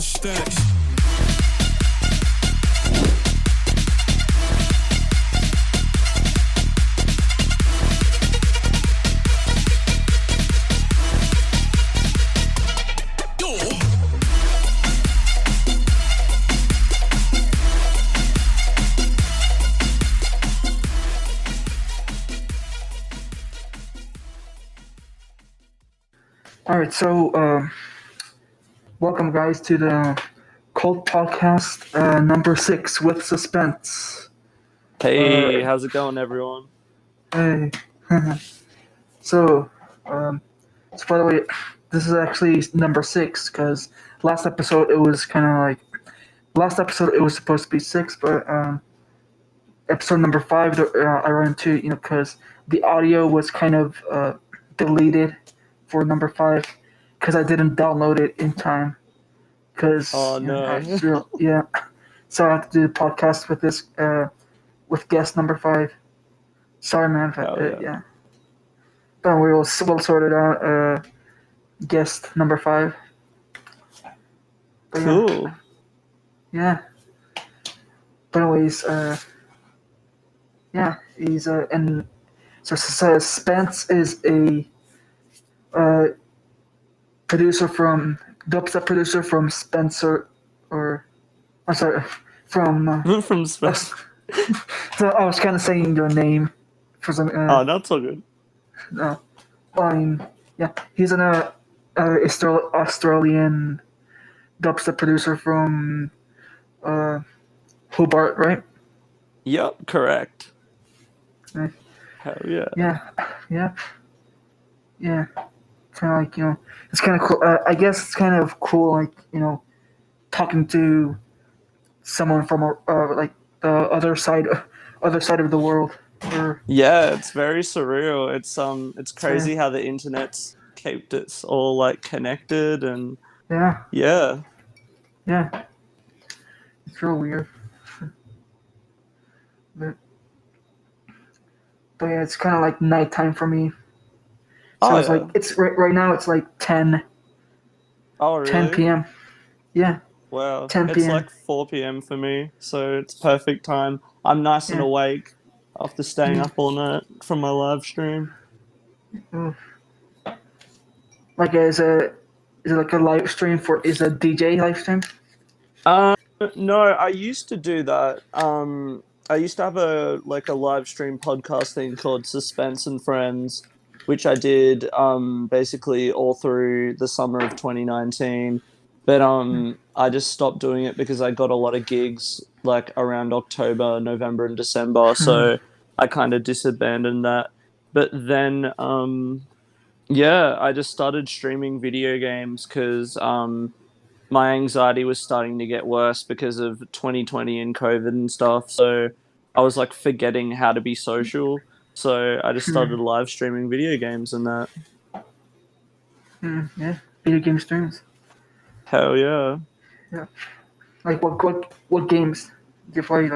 Stackz. All right, so welcome guys to the Kult podcast number 6 with Suspence. Hey, how's it going, everyone? Hey, so by the way, this is actually number 6 because last episode it was supposed to be 6, but episode number 5 I ran into because the audio was kind of deleted for number 5 because I didn't download it in time. Because Oh no. so I have to do the podcast with this with guest number 5. Sorry, man. But, yeah. But we'll sort it out. Guest number 5. But, Cool. Yeah. But anyways, he's and so Spence is a producer from dubstep producer from Spencer, or I'm sorry, from From Space. So I was kind of saying your name for some. Oh, that's all good. No, well, I mean, yeah, he's an Australian dubstep producer from Hobart, right? Yep, correct. Nice. Hell yeah. Yeah. Kind of like it's kind of cool. I guess it's kind of cool, like talking to someone from like the other side of the world. Yeah, it's very surreal. It's crazy how the internet's kept us all like connected and Yeah, it's real weird. But yeah, it's kind of like nighttime for me. So it's like it's right now. It's like 10 Oh, really? 10 p.m. Yeah, Wow. 10 It's p.m. like 4 p.m. for me, so it's perfect time. I'm nice and Yeah. awake after staying up all night from my live stream. Like, is it like a live stream is a DJ live stream? No, I used to do that. I used to have a live stream podcast thing called Suspense and Friends, which I did basically all through the summer of 2019. But I just stopped doing it because I got a lot of gigs like around October, November, and December. So I kind of disabandoned that. But then I just started streaming video games because my anxiety was starting to get worse because of 2020 and COVID and stuff. So I was like forgetting how to be social. So I just started live streaming video games and that. Yeah, video game streams. Hell yeah. Yeah. Like what games do you play?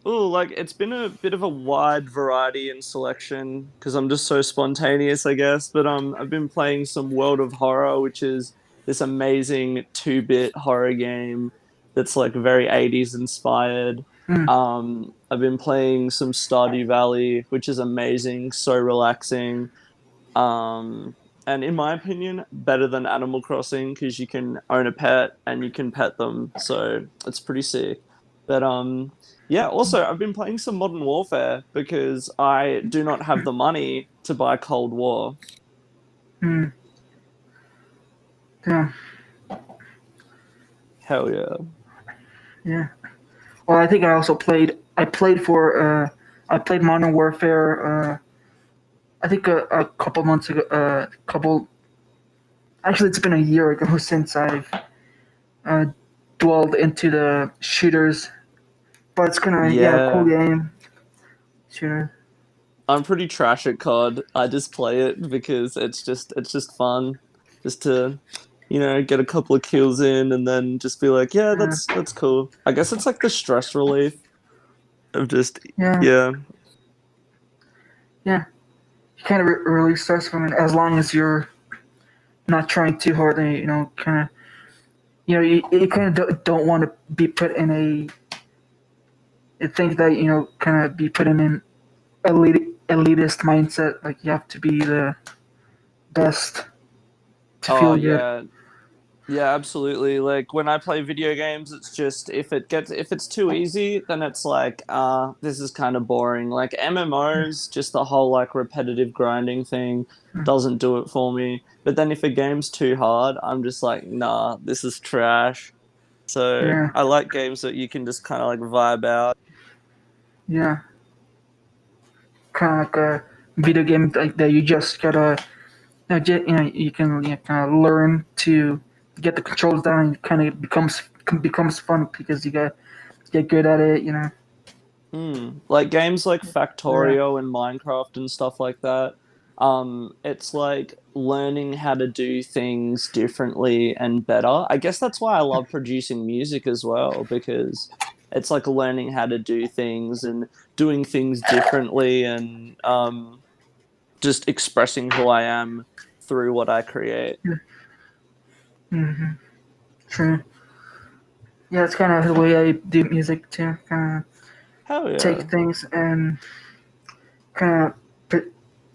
Like, It's been a bit of a wide variety and selection because I'm just so spontaneous, I guess. But I've been playing some World of Horror, which is this amazing 2-bit horror game that's like very 80s inspired. I've been playing some Stardew Valley, which is amazing, so relaxing. And in my opinion, better than Animal Crossing because you can own a pet and you can pet them, so it's pretty sick. But also I've been playing some Modern Warfare because I do not have the money to buy Cold War. Yeah. Hell yeah. Yeah. Well, I think I also played. I played Modern Warfare. I think a couple months ago. Actually, it's been a year ago since I've dwelled into the shooters. But it's kind of a cool game. Shooter. I'm pretty trash at COD. I just play it because it's just fun, just to get a couple of kills in and then just be like, yeah, that's cool. I guess it's like the stress relief of just Yeah. You kind of relieve stress from it as long as you're not trying too hard. Kind of you kind of don't want to be put in I think that kind of be put in an elitist mindset. Like you have to be the best to Oh feel good. yeah. Yeah, absolutely. Like when I play video games, it's just if it's too easy, then it's like, this is kind of boring. Like MMOs, just the whole like repetitive grinding thing doesn't do it for me. But then if a game's too hard, I'm just like, nah, this is trash. So Yeah, I like games that you can just kind of like vibe out. yeah. Kind of like a video game like that. You just gotta, you can kind of learn to get the controls down. And it kind of becomes fun because you get good at it. Like games like Yeah, Factorio and Minecraft and stuff like that. It's like learning how to do things differently and better. I guess that's why I love producing music as well, because it's like learning how to do things and doing things differently and just expressing who I am through what I create. true. Yeah, it's kind of the way I do music too. Kind of Hell take yeah. things and kind of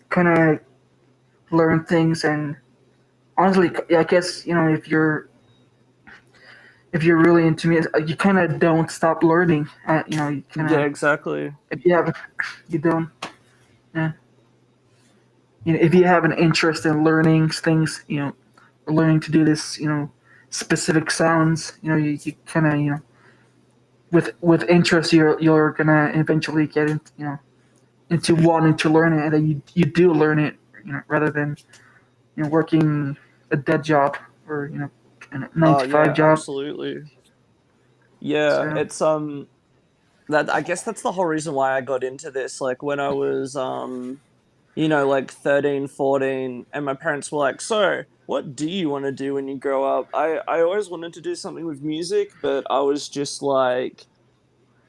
kind of learn things and honestly, yeah, I guess if you're really into music, you kind of don't stop learning. You kind Yeah, of exactly. if you have you don't. Yeah. If you have an interest in learning things, learning to do this, specific sounds, you kind of, with interest, you're gonna eventually get into, into wanting to learn it, and then you do learn it, rather than working a dead job or a nine Oh to five yeah, job. absolutely. Yeah, So it's that I guess that's the whole reason why I got into this. Like when I was like 13, 14, and my parents were like, "So, what do you want to do when you grow up?" I always wanted to do something with music, but I was just like,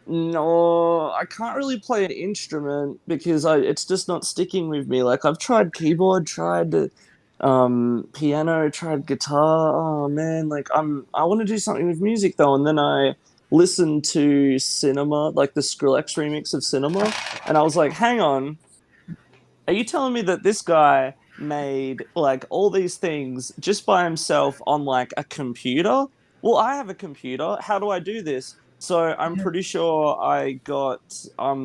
"No, I can't really play an instrument because I it's just not sticking with me. Like I've tried keyboard, tried piano, tried guitar. Oh man, like I want to do something with music though." And then I listened to Cinema, like the Skrillex remix of Cinema, and I was like, "Hang on, are you telling me that this guy made like all these things just by himself on like a computer? Well, I have a computer. How do I do this?" So I'm yeah, pretty sure I got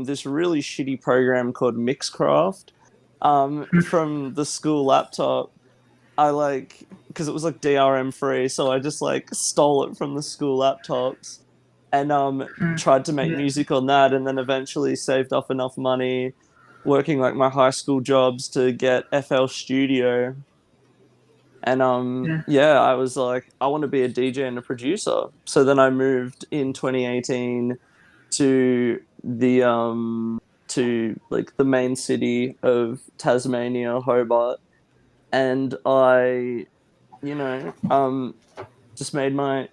this really shitty program called Mixcraft from the school laptop. I like because it was like DRM free, so I just like stole it from the school laptops and tried to make yeah, music on that, and then eventually saved up enough money working like my high school jobs to get FL Studio. And yeah, yeah, I was like, I want to be a DJ and a producer. So then I moved in 2018 to the main city of Tasmania, Hobart, and I you know, just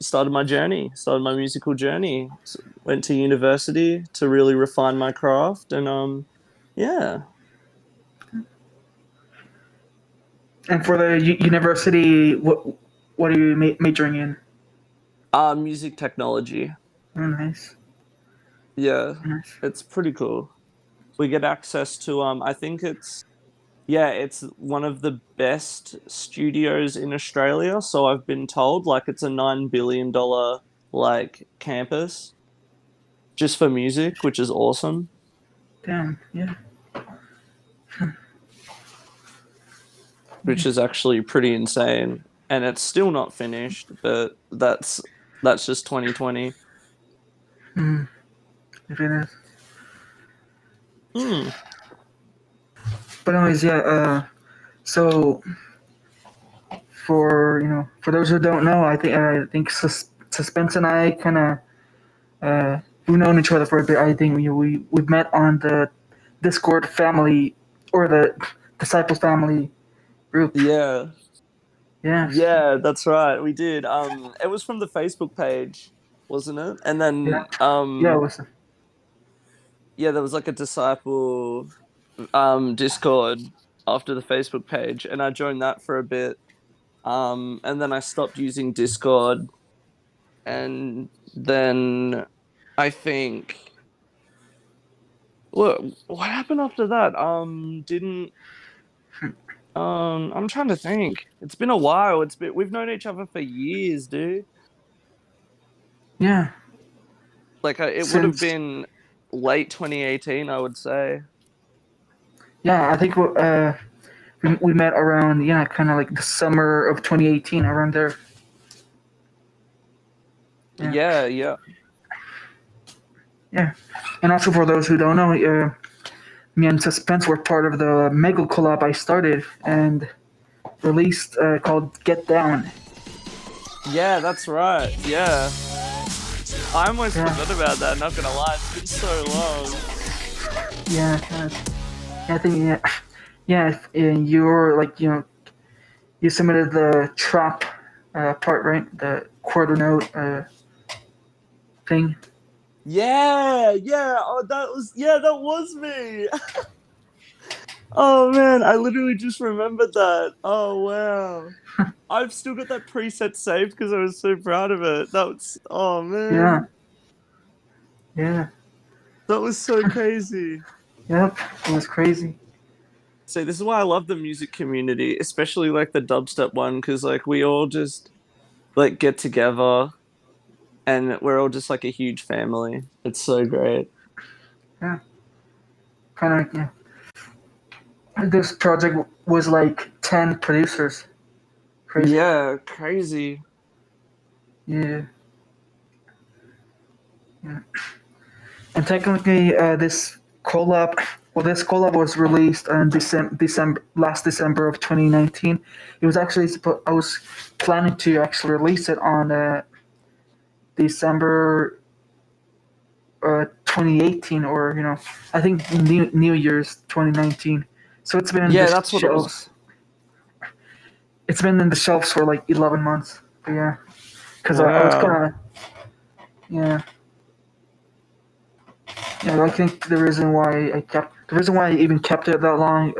started my journey, started my musical journey. Went to university to really refine my craft, and yeah, and for the university, what are you majoring in? music technology. Oh, nice, Yeah, nice. it's pretty cool. We get access to I think it's one of the best studios in Australia. So I've been told like it's a $9 billion like campus just for music, which is awesome. Damn, yeah. Which is actually pretty insane. And it's still not finished, but that's just 2020. If it is. Hmm. But anyways, yeah. So for those who don't know, I think Suspence and I kind of we've known each other for a bit. I think we've met on the Discord family or the Disciples family group. Yeah. Yes. Yeah, that's right. We did. It was from the Facebook page, wasn't it? And Yeah. then Yeah. It was. yeah, there was like a disciple Discord after the Facebook page, and I joined that for a bit. And then I stopped using Discord and then I think what happened after that? Didn't I'm trying to think. It's been a while. We've known each other for years, dude. Yeah, Like it would have since been late 2018, I would say. yeah, I think we met around kind of like the summer of 2018, around there. Yeah, Yeah, yeah. yeah. And also for those who don't know, me and Suspence were part of the megacollab I started and released called Get Down. Yeah, that's right. Yeah. I almost Yeah, forgot about that, not gonna lie. It's been so long. yeah, yeah. I think and you were like you submitted the trap part, right? The quarter note thing. Yeah, yeah. Oh, that was me. Oh man, I literally just remembered that. Oh wow. I've still got that preset saved because I was so proud of it. Oh Yeah, man. yeah, That was so crazy. yep. It was crazy. See, this is why I love the music community, especially like the dubstep one, because like we all just like get together and we're all just like a huge family. It's so great. Yeah, kind of. Yeah. This project was like 10 producers. Crazy. Yeah, crazy. Yeah, yeah. And technically, this collab was released in last December of 2019. It was actually I was planning to actually release it on December 2018, or I think New Year's 2019. So it's been in Yeah, the that's what it was. shelves. It's been in the shelves for like 11 months. But yeah, because I was Wow. kind of yeah. Yeah, I think the reason why I even kept it that long,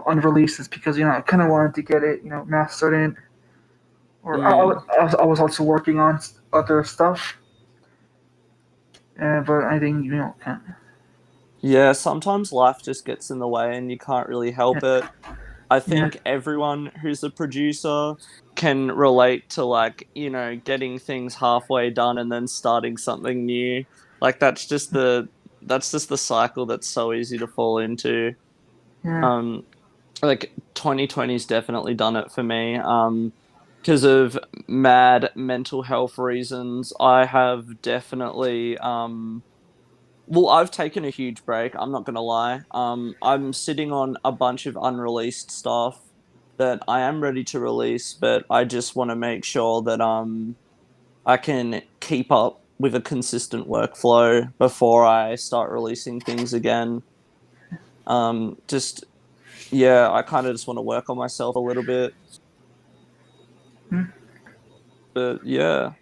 unreleased is because I kind of wanted to get it, mastered in, or Mm. I was also working on other stuff, but I think can't. Yeah, sometimes life just gets in the way and you can't really Yeah, help it. I yeah, think everyone who's a producer can relate to like, getting things halfway done and then starting something new. Like that's just the cycle that's so easy to fall into. yeah, Um like 2020's definitely done it for me. Because of mad mental health reasons, I have definitely well, I've taken a huge break. I'm not gonna lie. I'm sitting on a bunch of unreleased stuff that I am ready to release, but I just want to make sure that I can keep up with a consistent workflow before I start releasing things again. Just yeah, I kind of just want to work on myself a little bit, mm, but yeah,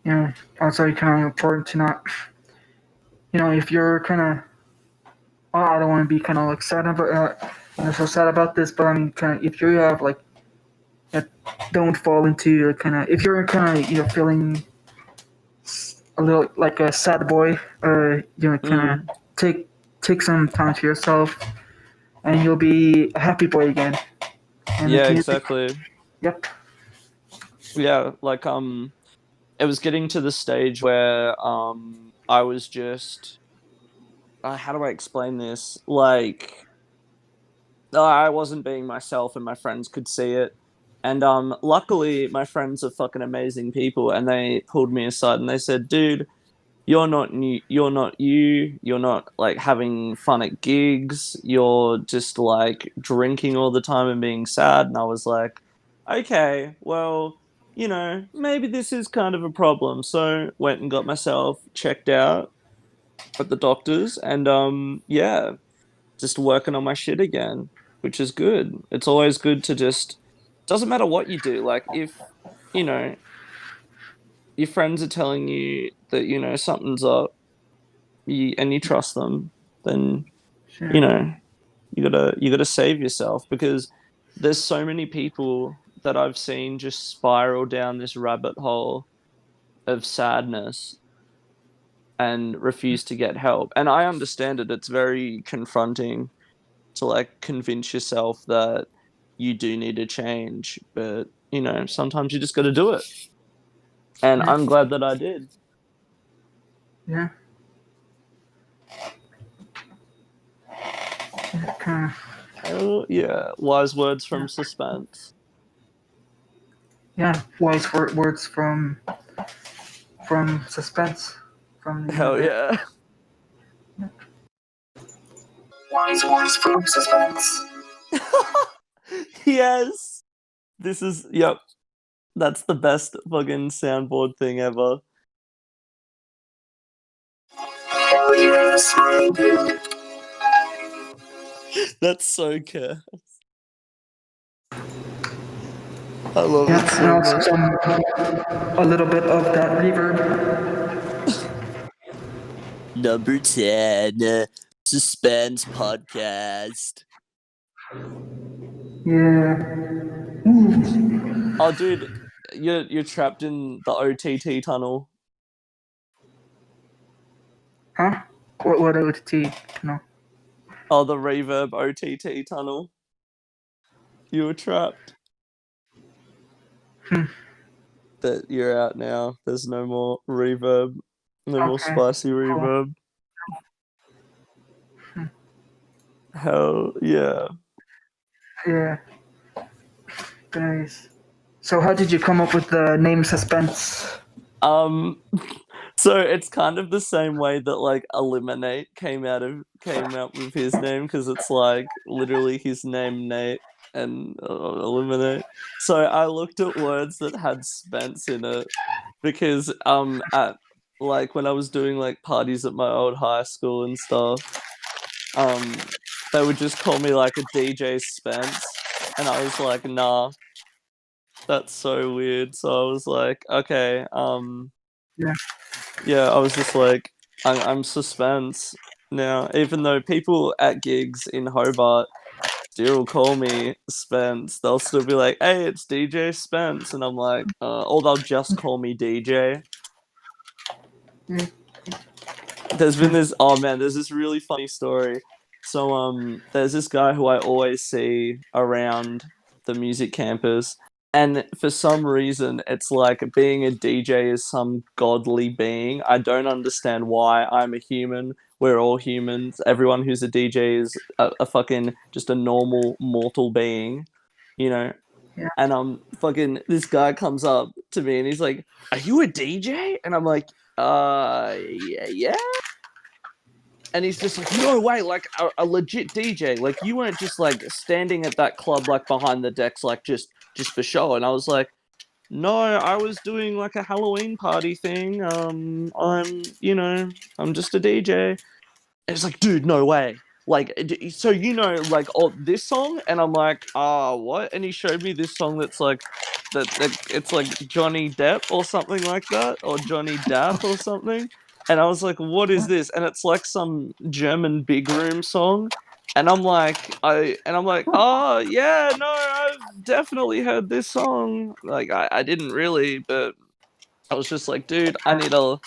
yeah. Also, kind of important to not, if you're kind of, I don't want to be kind of like sad about, so sad about this, but I mean, kind of, if you have like, uh, don't fall into kind of, if you're kind of, feeling a little like a sad boy, kind mm, of take some time to yourself, and you'll be a happy boy again. And yeah, like exactly, yep, yeah, like it was getting to the stage where I was just how do I explain this? Like I wasn't being myself, and my friends could see it. And luckily, my friends are fucking amazing people, and they pulled me aside and they said, "Dude, you're not new. You're not you. You're not like having fun at gigs. You're just like drinking all the time and being sad." And I was like, "Okay, well." Maybe this is kind of a problem. So went and got myself checked out at the doctors, and yeah, just working on my shit again, which is good. It's always good to just doesn't matter what you do. Like if you know your friends are telling you that something's up, and you trust them, then you sure, know you gotta save yourself because there's so many people that I've seen just spiral down this rabbit hole of sadness and refuse to get help. And I understand it. It's very confronting to like convince yourself that you do need to change, but you know, sometimes you just got to do it. And Yeah. I'm glad that I did. Yeah. Kind of. Oh yeah, wise words from Suspence. Yeah. Wise words from Suspence. From the Hell universe. yeah. Wise words from Suspense. Yes. This is yep. That's the best fucking soundboard thing ever. Oh yes, I do. That's so cursed. I love Yeah, it and so also much. a little bit of that reverb. Number 10, Suspense Podcast. Yeah. Ooh. Oh, dude, you're trapped in the OTT tunnel. Huh? What OTT? No. Oh, the reverb OTT tunnel. You were trapped. That you're out now. There's no more reverb. No more Okay. spicy Cool. reverb. Hell yeah. Yeah. Nice. So how did you come up with the name Suspense? So it's kind of the same way that like Eliminate came out with his name, because it's like literally his name Nate and Eliminate. So I looked at words that had Spence in it, because at like when I was doing like parties at my old high school and stuff, they would just call me like a DJ Spence, and I was like, nah, that's so weird. So I was like, okay, Yeah. yeah, I was just like, I'm Suspense now, even though people at gigs in Hobart still call me Spence. They'll still be like, hey, it's DJ Spence, and I'm like, or they'll just call me DJ. Yeah. There's been this, oh man, there's this really funny story. So there's this guy who I always see around the music campus, and for some reason it's like being a DJ is some godly being. I don't understand why. I'm a human. We're all humans. Everyone who's a DJ is a fucking just a normal mortal being, you know. Yeah. And fucking this guy comes up to me and he's like, "Are you a DJ?" And I'm like, yeah, yeah. And he's just like, no way, like a legit DJ. Like you weren't just like standing at that club like behind the decks, like just for show. And I was like, no, I was doing like a Halloween party thing. I'm just a DJ. And it's like, dude, no way. Like, so like, oh, this song, and I'm like, what? And he showed me this song that's like, that it's like Johnny Depp or something like that, or Johnny Depp or something. And I was like, what is this? And it's like some German big room song. And I'm like, oh yeah, no, I've definitely heard this song. Like, I didn't really, but I was just like, dude, I need to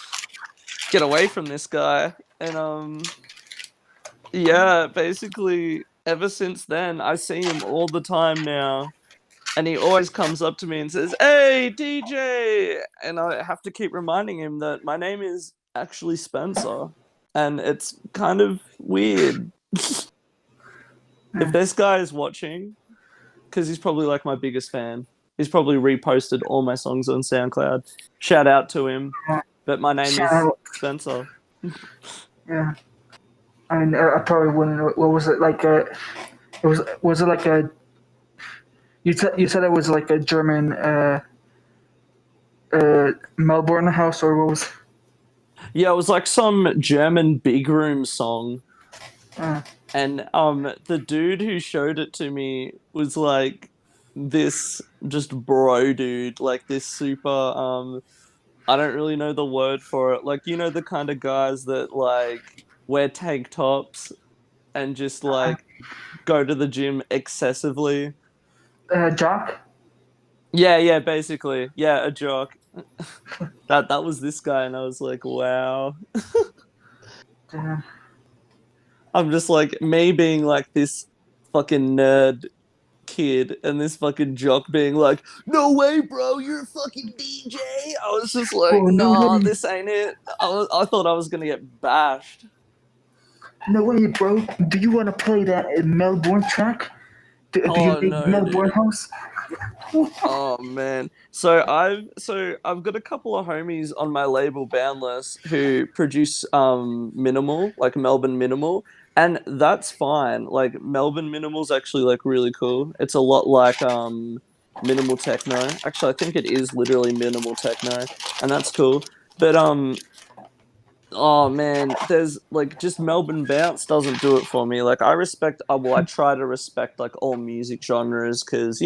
get away from this guy. And yeah, basically, ever since then, I see him all the time now. And he always comes up to me and says, hey, DJ! And I have to keep reminding him that my name is actually Spencer. And it's kind of weird. If this guy is watching, because he's probably like my biggest fan, he's probably reposted all my songs on SoundCloud. Shout out to him. But my name Shout is out. Spencer. Yeah. I mean, I probably wouldn't. What was it like? Was it like a? You said it was like a German Melbourne house, or what was? Yeah, it was like some German big room song. Uh, And the dude who showed it to me was like this just bro dude, like this super I don't really know the word for it. Like, you know, the kind of guys that like wear tank tops and just like go to the gym excessively. Jock. Yeah, basically. Yeah, a jock. That was this guy, and I was like, wow. Damn. I'm just like me being like this fucking nerd kid and this fucking jock being like, no way, bro, you're a fucking DJ. I was just like, Oh, no nah, way. this ain't it. I thought I was gonna get bashed. No way, bro. Do you want to play that Melbourne track? Do you Oh make no, Melbourne dude. house? Oh man. So I've got a couple of homies on my label Boundless who produce minimal, like Melbourne minimal, and that's fine. Like Melbourne minimal's actually like really cool. It's a lot like minimal techno. Actually, I think it is literally minimal techno, and that's cool. But oh man, there's like just Melbourne bounce doesn't do it for me. Like I respect well, I try to respect like all music genres because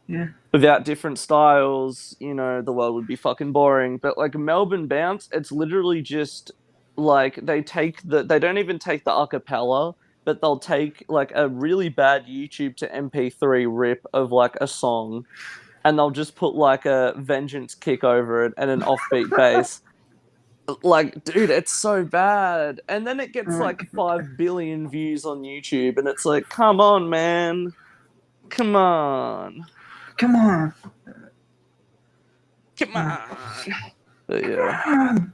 Yeah. without different styles, the world would be fucking boring. But like Melbourne Bounce, it's literally just like they don't even take the acapella, but they'll take like a really bad YouTube to MP3 rip of like a song and they'll just put like a vengeance kick over it and an offbeat bass. Like, dude, it's so bad. And then it gets Uh, like 5 billion views on YouTube and it's like, come on, man. Come on. come on. Come Uh, on. But yeah. um,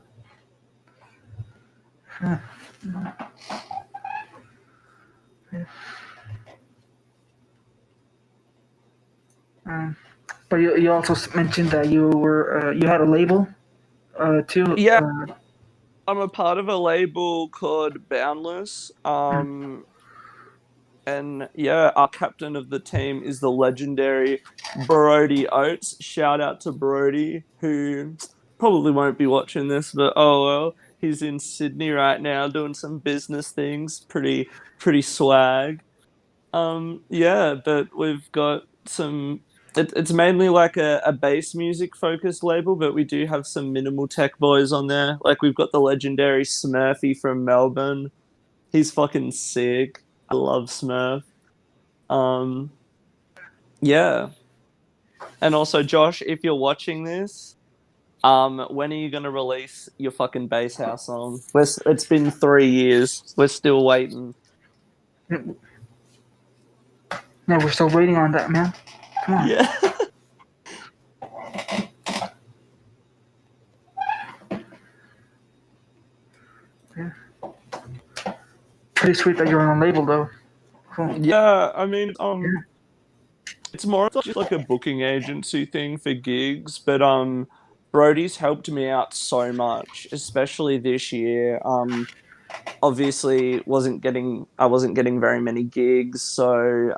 but you also mentioned that you had a label too. Yeah, I'm a part of a label called Boundless. And yeah, our captain of the team is the legendary Brody Oates. Shout out to Brody, who probably won't be watching this, but oh well. He's in Sydney right now doing some business things. Pretty swag. Yeah, but we've got some. It's mainly like a bass music focused label, but we do have some minimal tech boys on there. Like we've got the legendary Smurfy from Melbourne. He's fucking sick. I love Smurf. Um, yeah, and also Josh, if you're watching this, when are you gonna release your fucking bass house song? It's been 3 years. We're still waiting. Yeah, we're still waiting on that, man. Come on. Yeah. Yeah. Pretty sweet that you're on a label though. Cool. Yeah, I mean, Yeah. it's more of just like a booking agency thing for gigs, but Brody's helped me out so much, especially this year. Obviously I wasn't getting very many gigs, so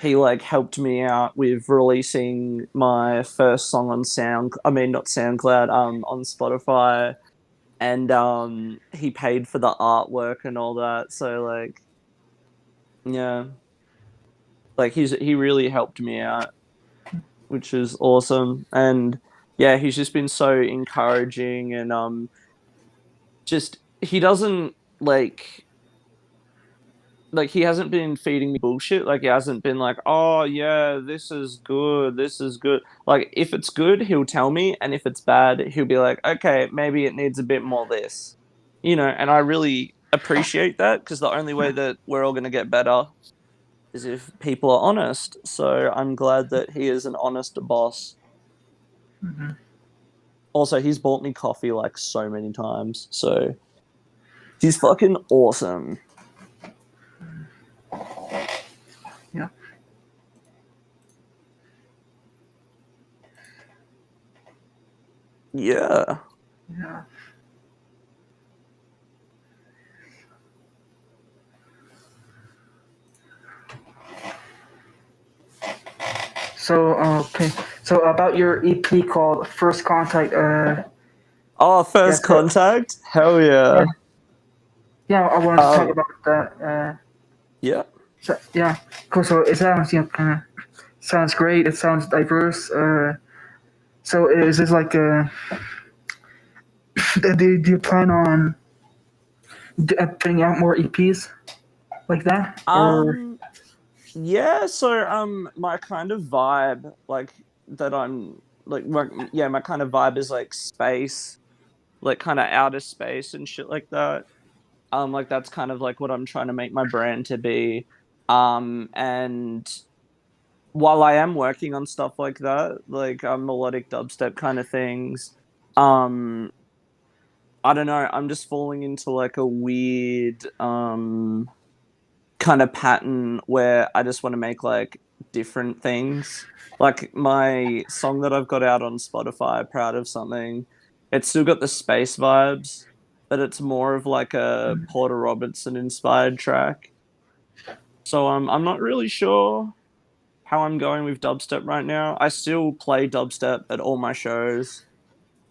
he like helped me out with releasing my first song on not SoundCloud, on Spotify, and he paid for the artwork and all that. So like, yeah, like he really helped me out, which is awesome. And yeah, he's just been so encouraging and just he doesn't like he hasn't been feeding me bullshit. Like he hasn't been like, "Oh yeah, this is good. This is good." Like if it's good, he'll tell me, and if it's bad, he'll be like, "Okay, maybe it needs a bit more this." And I really appreciate that because the only way that we're all going to get better is if people are honest. So I'm glad that he is an honest boss. Hmm. Also, he's bought me coffee like so many times. So he's fucking awesome. Yeah. Yeah. Yeah. So okay. So about your EP called First Contact. Oh, Yeah. first contact? Hell Yeah. yeah. Yeah. I wanted to talk Um, about that. yeah. So, yeah. Cool. So it sounds kind of sounds great. It sounds diverse. So is this like do you plan on putting out more EPs like that or? Um, Yeah, so my kind of vibe, like that I'm like my kind of vibe is like space, like kind of outer space and shit like that. Like that's kind of like what I'm trying to make my brand to be. And while I am working on stuff like that, like melodic dubstep kind of things, um I don't know, I'm just falling into like a weird kind of pattern where I just want to make like different things. Like my song that I've got out on Spotify, Proud of Something, it's still got the space vibes, but it's more of like a Porter Robinson inspired track. So I'm not really sure how I'm going with dubstep right now. I still play dubstep at all my shows,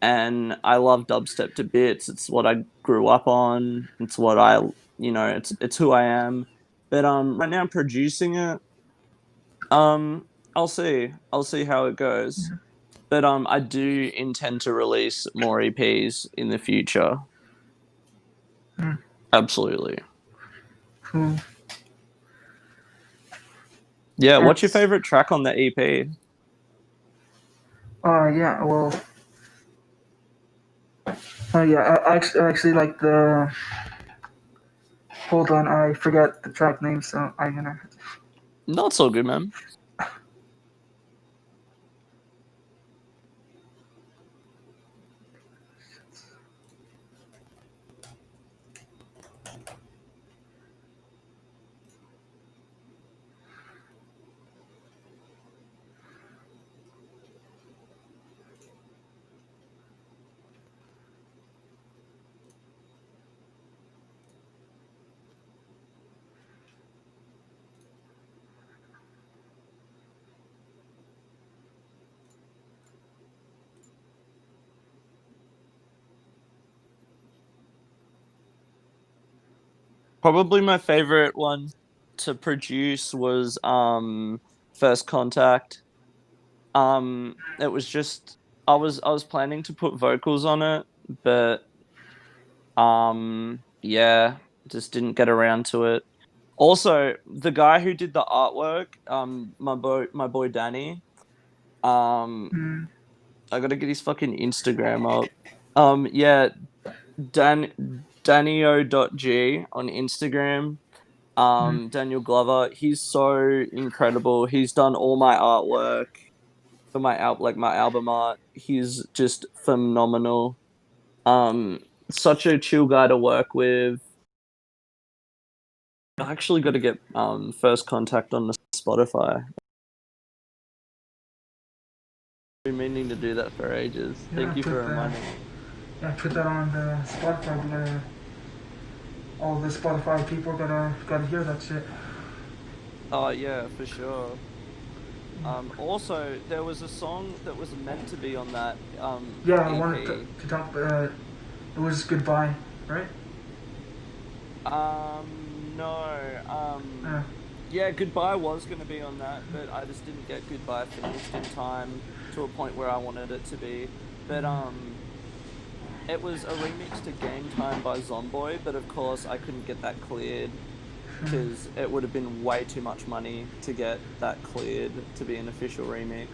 and I love dubstep to bits. It's what I grew up on. It's what it's who I am. But right now I'm producing it. I'll see. I'll see how it goes. But I do intend to release more EPs in the future. Mm. Absolutely. Cool. Yeah, what's your That's favorite track on the EP? yeah. Well, yeah. I actually like the. Hold on, I forgot the track name, so I'm gonna. Not so good, man. Probably my favorite one to produce was First Contact. It was just I was planning to put vocals on it, but yeah, just didn't get around to it. Also, the guy who did the artwork, my boy Danny, um Mm, I gotta get his fucking Instagram up. Yeah, Danio.g on Instagram. mm, Daniel Glover, he's so incredible. He's done all my artwork for my album art. He's just phenomenal. Such a chill guy to work with. I actually got to get First Contact on the Spotify. I've been meaning to do that for ages. yeah, Thank you for reminding me. put that on the Spotify. All the Spotify people gotta hear that shit. Oh yeah, for sure. Also, there was a song that was meant to be on that Yeah, I wanted EP. to talk. It was goodbye, right? No. Yeah. Yeah, Goodbye was going to be on that, but I just didn't get Goodbye finished in time to a point where I wanted it to be. But it was a remix to Game Time by Zomboy, but of course I couldn't get that cleared because it would have been way too much money to get that cleared to be an official remix.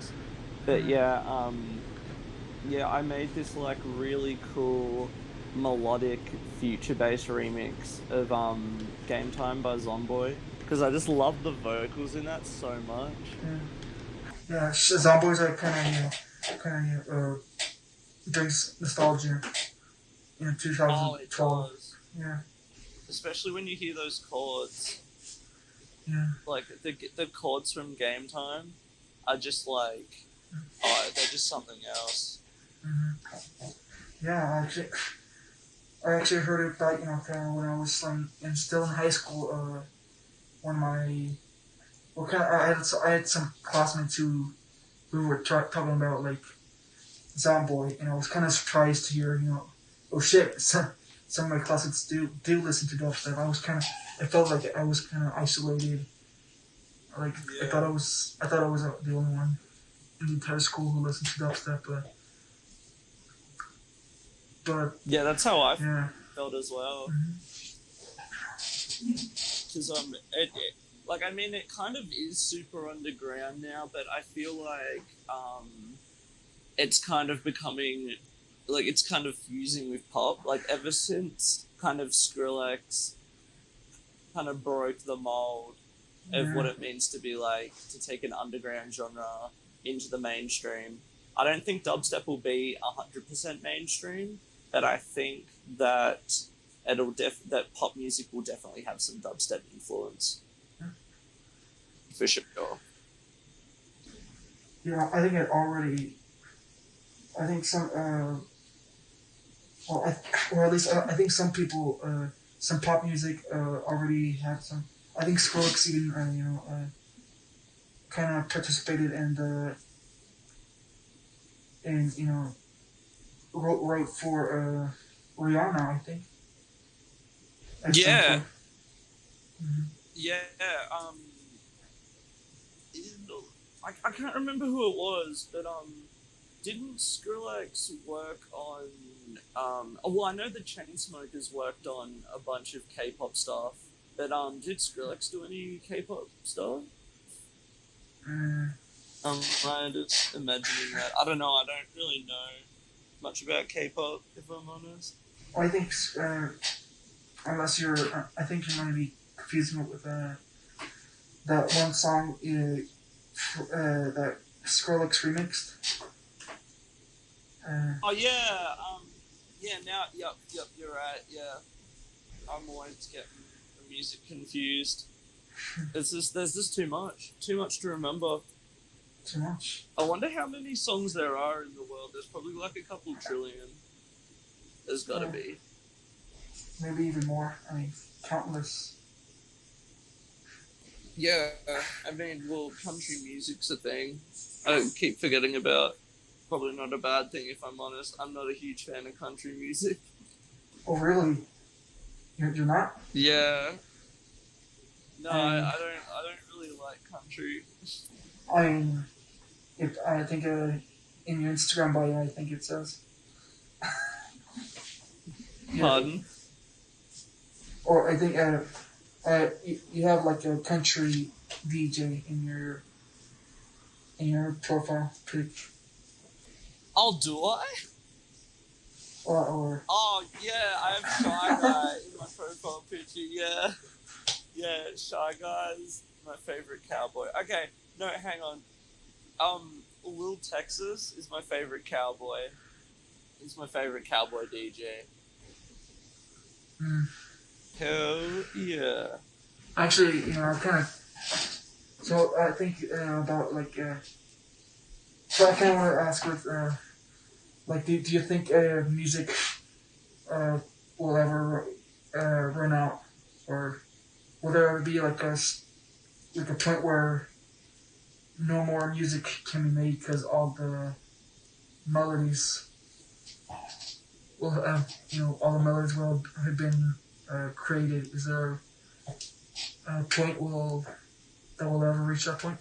But yeah, yeah, I made this like really cool melodic future bass remix of Game Time by Zomboy because I just love the vocals in that so much. Yeah. Yeah, Zomboys are kind of brings nostalgia. 2012. Does. Yeah, Especially when you hear those chords, yeah, like the chords from Game Time are just like, oh, they're just something else. hmm yeah. I actually heard it back, kind of when I was still in high school. One of my well, kind of I had some classmates who were talking about like Zomboy, and I was kind of surprised to hear, oh shit, some of my classmates do listen to dubstep. I felt like I was kind of isolated. Like Yeah. I thought I was the only one in the entire school who listened to dubstep, but Yeah, that's how I yeah, felt as well. hmm Because like, I mean, it kind of is super underground now, but I feel like it's kind of becoming, like, it's kind of fusing with pop. Like, ever since kind of Skrillex kind of broke the mold of what Yeah. it means to be like, to take an underground genre into the mainstream. I don't think dubstep will be 100% mainstream, but I think that that pop music will definitely have some dubstep influence for sure. Yeah, I think it already. I think some. Well, or at least I think some people, some pop music already had some. I think Skrillex even, kind of participated in the, and wrote for Rihanna, I think, at some Yeah, point. Hmm. yeah. I can't remember who it was, but didn't Skrillex work on well, I know the Chainsmokers worked on a bunch of K-pop stuff, but did Skrillex do any K-pop stuff? Uh, I'm just imagining that. I don't know. I don't really know much about K-pop, if I'm honest. I think unless you're, I think you might be confusing it with that one song that Skrillex remixed. Oh yeah, yeah. Now, yep. You're right. Yeah, I'm always getting the music confused. There's just too much to remember. Too much. I wonder how many songs there are in the world. There's probably like a couple trillion. There's got to be. Maybe even more. I mean, countless. Yeah, I mean, well, country music's a thing. I keep forgetting about. Probably not a bad thing if I'm honest. I'm not a huge fan of country music. Oh, really? You're not? Yeah. No, I mean, I don't really like country. I mean, I think in your Instagram bio, I think it says. Yeah. Pardon? Or I think you have like a country DJ in your profile pic. Oh, do I? Or Oh, yeah, I have Shy Guy in my profile picture, yeah. Yeah, Shy Guy's my favorite cowboy. Okay, no, hang on. Lil Texas is my favorite cowboy. He's my favorite cowboy DJ. mm, Hell yeah. actually, I kind of. So I think about like. So I kind of want to ask with like, do you think music uh, will ever run out, or will there ever be like a point where no more music can be made because all the melodies will all the melodies will have been created? Is there a point that will ever reach that point?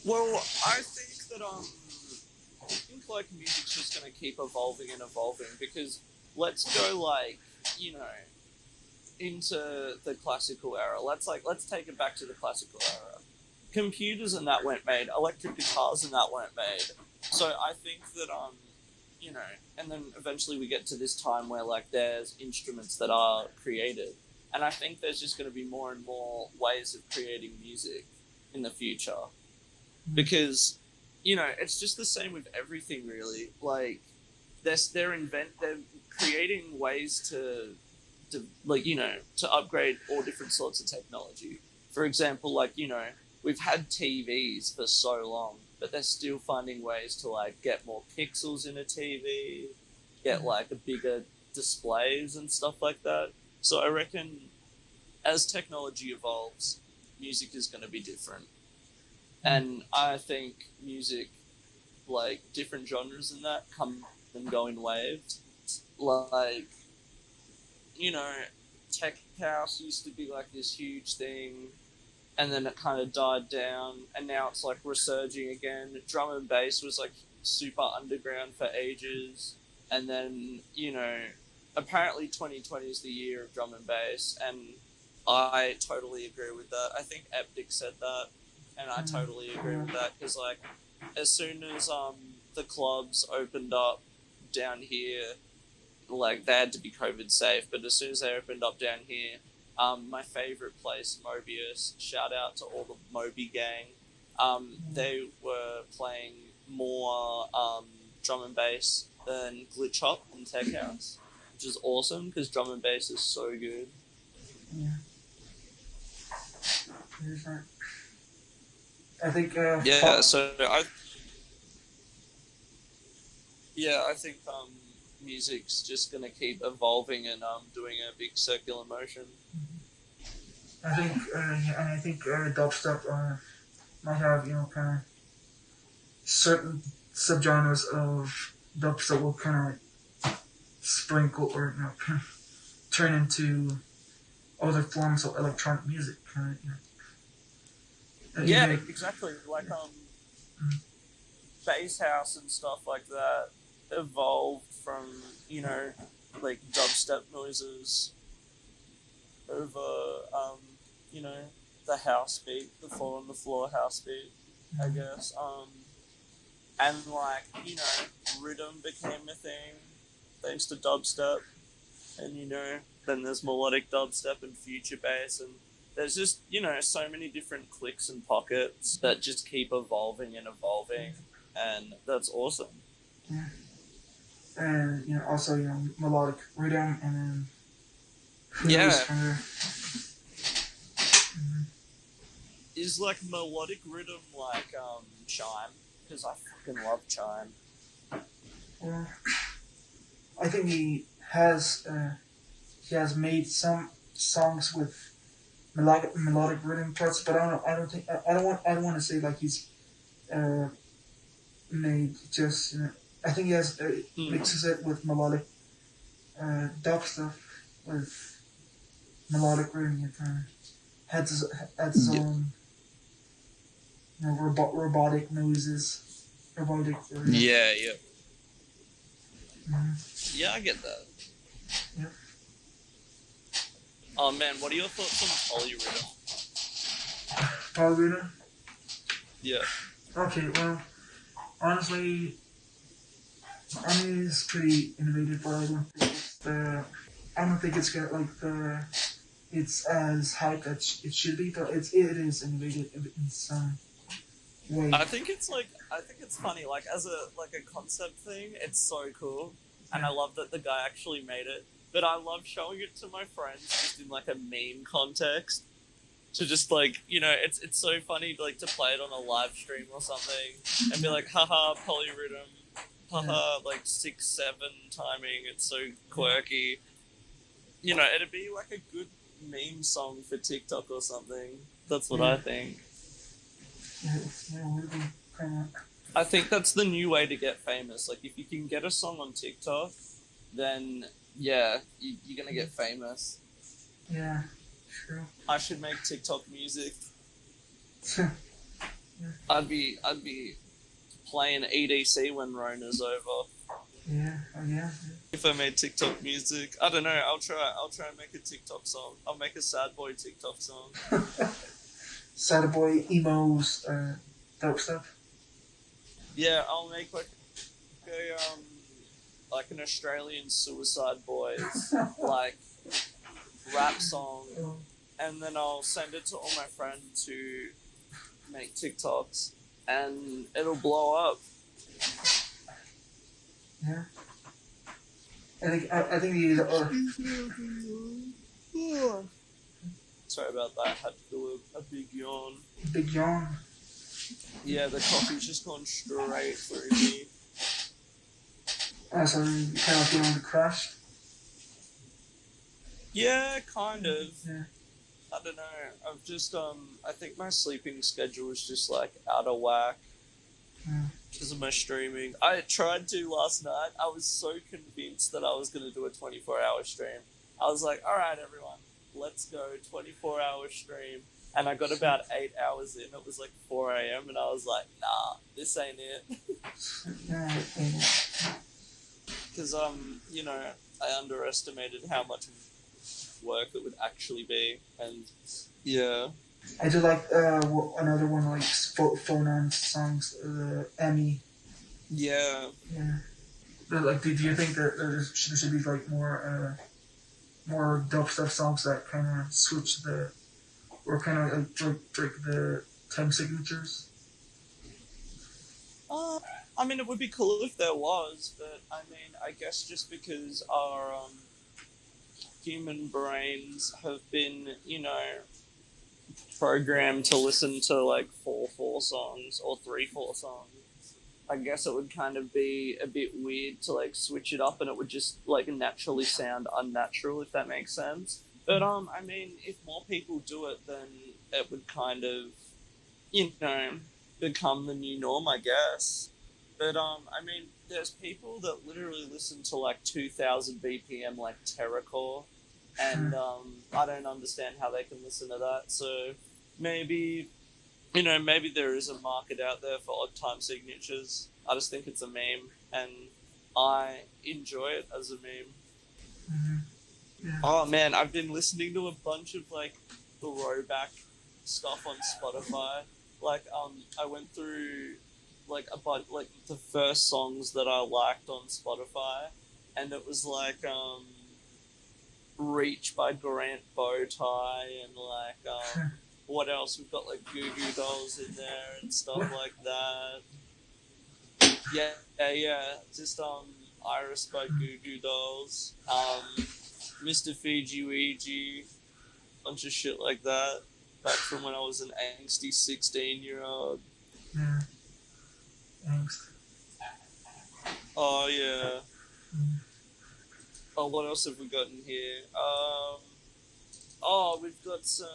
Well, I think that I think like music's just gonna keep evolving and evolving because let's go like, you know, into the classical era. Let's take it back to the classical era. Computers and that weren't made, electric guitars and that weren't made. So I think that you know, and then eventually we get to this time where like there's instruments that are created. And I think there's just gonna be more and more ways of creating music in the future. Because, you know, it's just the same with everything really. Like they're creating ways to like, you know, to upgrade all different sorts of technology. For example, like, you know, we've had TVs for so long, but they're still finding ways to like get more pixels in a TV, get like a bigger displays and stuff like that. So I reckon as technology evolves, music is going to be different. And I think music, like different genres and that, come and go in waves. Like, you know, tech house used to be like this huge thing, and then it kind of died down, and now it's like resurging again. Drum and bass was like super underground for ages, and then, you know, apparently 2020 is the year of drum and bass, and I totally agree with that. I think Eptic said that, and I totally agree with that, because like as soon as the clubs opened up down here, like they had to be COVID safe, but as soon as they opened up down here, my favorite place, Mobius, shout out to all the Moby gang. They were playing more drum and bass than Glitch Hop and Tech House, which is awesome because drum and bass is so good. Yeah. I think. Yeah, so I think music's just gonna keep evolving and doing a big circular motion. I think. Yeah, and I think dubstep might have kind of certain subgenres of dubstep will kind of sprinkle or kind of turn into other forms of electronic music. Kind of. Yeah, exactly. Like bass house and stuff like that evolved from like dubstep noises over the house beat, the four on the floor house beat, I guess. And like rhythm became a thing thanks to dubstep, and then there's melodic dubstep and future bass, and there's just so many different clicks and pockets that just keep evolving and evolving, and that's awesome. Yeah. And also melodic rhythm, and then who knows from there. Is like melodic rhythm like chime? Because I fucking love chime. Well, I think he has made some songs with melodic rhythm parts, but I don't want to say like he's made just. I think he has mixes it with melodic dubstep with melodic rhythm. He kind of adds his own robotic noises, robotic. Yeah. Mm-hmm. Yeah, I get that. Yeah. Oh man, what are your thoughts on polyrhythm? Polyrhythm? Yeah. Okay, well, honestly, I mean it's pretty innovative, but I don't think it's got like it's as hype as it should be, but it is innovative in some way. I think it's funny, like as a concept thing, it's so cool, and I love that the guy actually made it. But I love showing it to my friends just in like a meme context, to just like it's so funny to play it on a live stream or something and be like, haha, polyrhythm, haha, like 6/7 timing, it's so quirky. It'd be like a good meme song for TikTok or something. That's what I think. I think that's the new way to get famous. Like if you can get a song on TikTok, then you're gonna get famous. Yeah, true. I should make TikTok music. Yeah. I'd be playing EDC when Rona's over. Yeah. If I made TikTok music, I don't know. I'll try and make a TikTok song. I'll make a sad boy TikTok song. Sad boy emos, dubstep. Yeah, I'll make like an Australian Suicide Boys like rap song, and then I'll send it to all my friends who make TikToks, and it'll blow up. Yeah. I think these are. Sorry about that. I had to do a big yawn. Big yawn. Yeah, the coffee's just gone straight through me. So you kind of feeling the crash? Yeah, kind of. Yeah. I don't know. I've just I think my sleeping schedule is just like out of whack because of my streaming. I tried to last night. I was so convinced that I was going to do a 24-hour stream. I was like, all right, everyone, let's go 24-hour stream. And I got about 8 hours in. It was like 4 a.m. and I was like, nah, this ain't it. Because I underestimated how much work it would actually be. And yeah. I do like another one like phone on songs, Emmy. Yeah. Yeah. But, like, do you think that there should be like more dubstep songs that kind of switch the or kind of like the time signatures? I mean, it would be cool if there was, but I mean, I guess just because our human brains have been, programmed to listen to like 4/4 songs or 3/4 songs, I guess it would kind of be a bit weird to like switch it up, and it would just like naturally sound unnatural, if that makes sense. But I mean, if more people do it, then it would kind of, you know, become the new norm, I guess. But I mean, there's people that literally listen to like 2,000 BPM like terrorcore, and I don't understand how they can listen to that. So maybe, maybe there is a market out there for odd time signatures. I just think it's a meme, and I enjoy it as a meme. Mm-hmm. Yeah. Oh man, I've been listening to a bunch of like throwback stuff on Spotify. Like I went through like a bunch like the first songs that I liked on Spotify, and it was like Reach by Grant Bowtie, and like what else? We've got like Goo Goo Dolls in there and stuff like that. Yeah. Just Iris by Goo Goo Dolls. Mr. Fiji Ouija, bunch of shit like that. Back from when I was an angsty 16-year-old. Yeah. Angst. Oh yeah. Oh, what else have we got in here? We've got some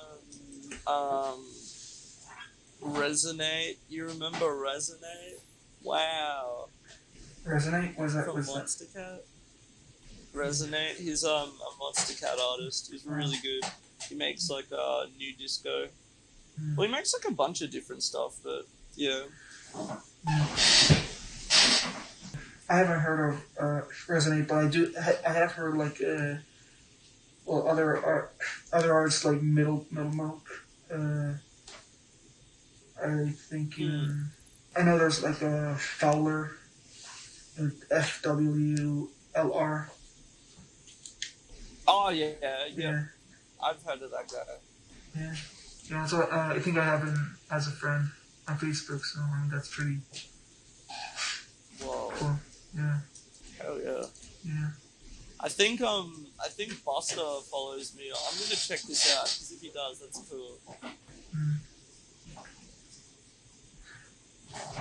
Resonate. You remember Resonate? Wow. Resonate? Was that? From Was Monster Cat? Resonate. He's a Monster Cat artist. He's really good. He makes like new disco. Well, he makes like a bunch of different stuff, but yeah. I haven't heard of Resonate, but I have heard like other artists like Middle Milk. I think I know there's like a Fowler, FWLR. Oh yeah. I've heard of that guy. Yeah. So I think I have him as a friend on Facebook. So I mean, that's pretty Whoa. cool. Yeah. Hell yeah. Yeah. I think Buster follows me. I'm gonna check this out because if he does, that's cool.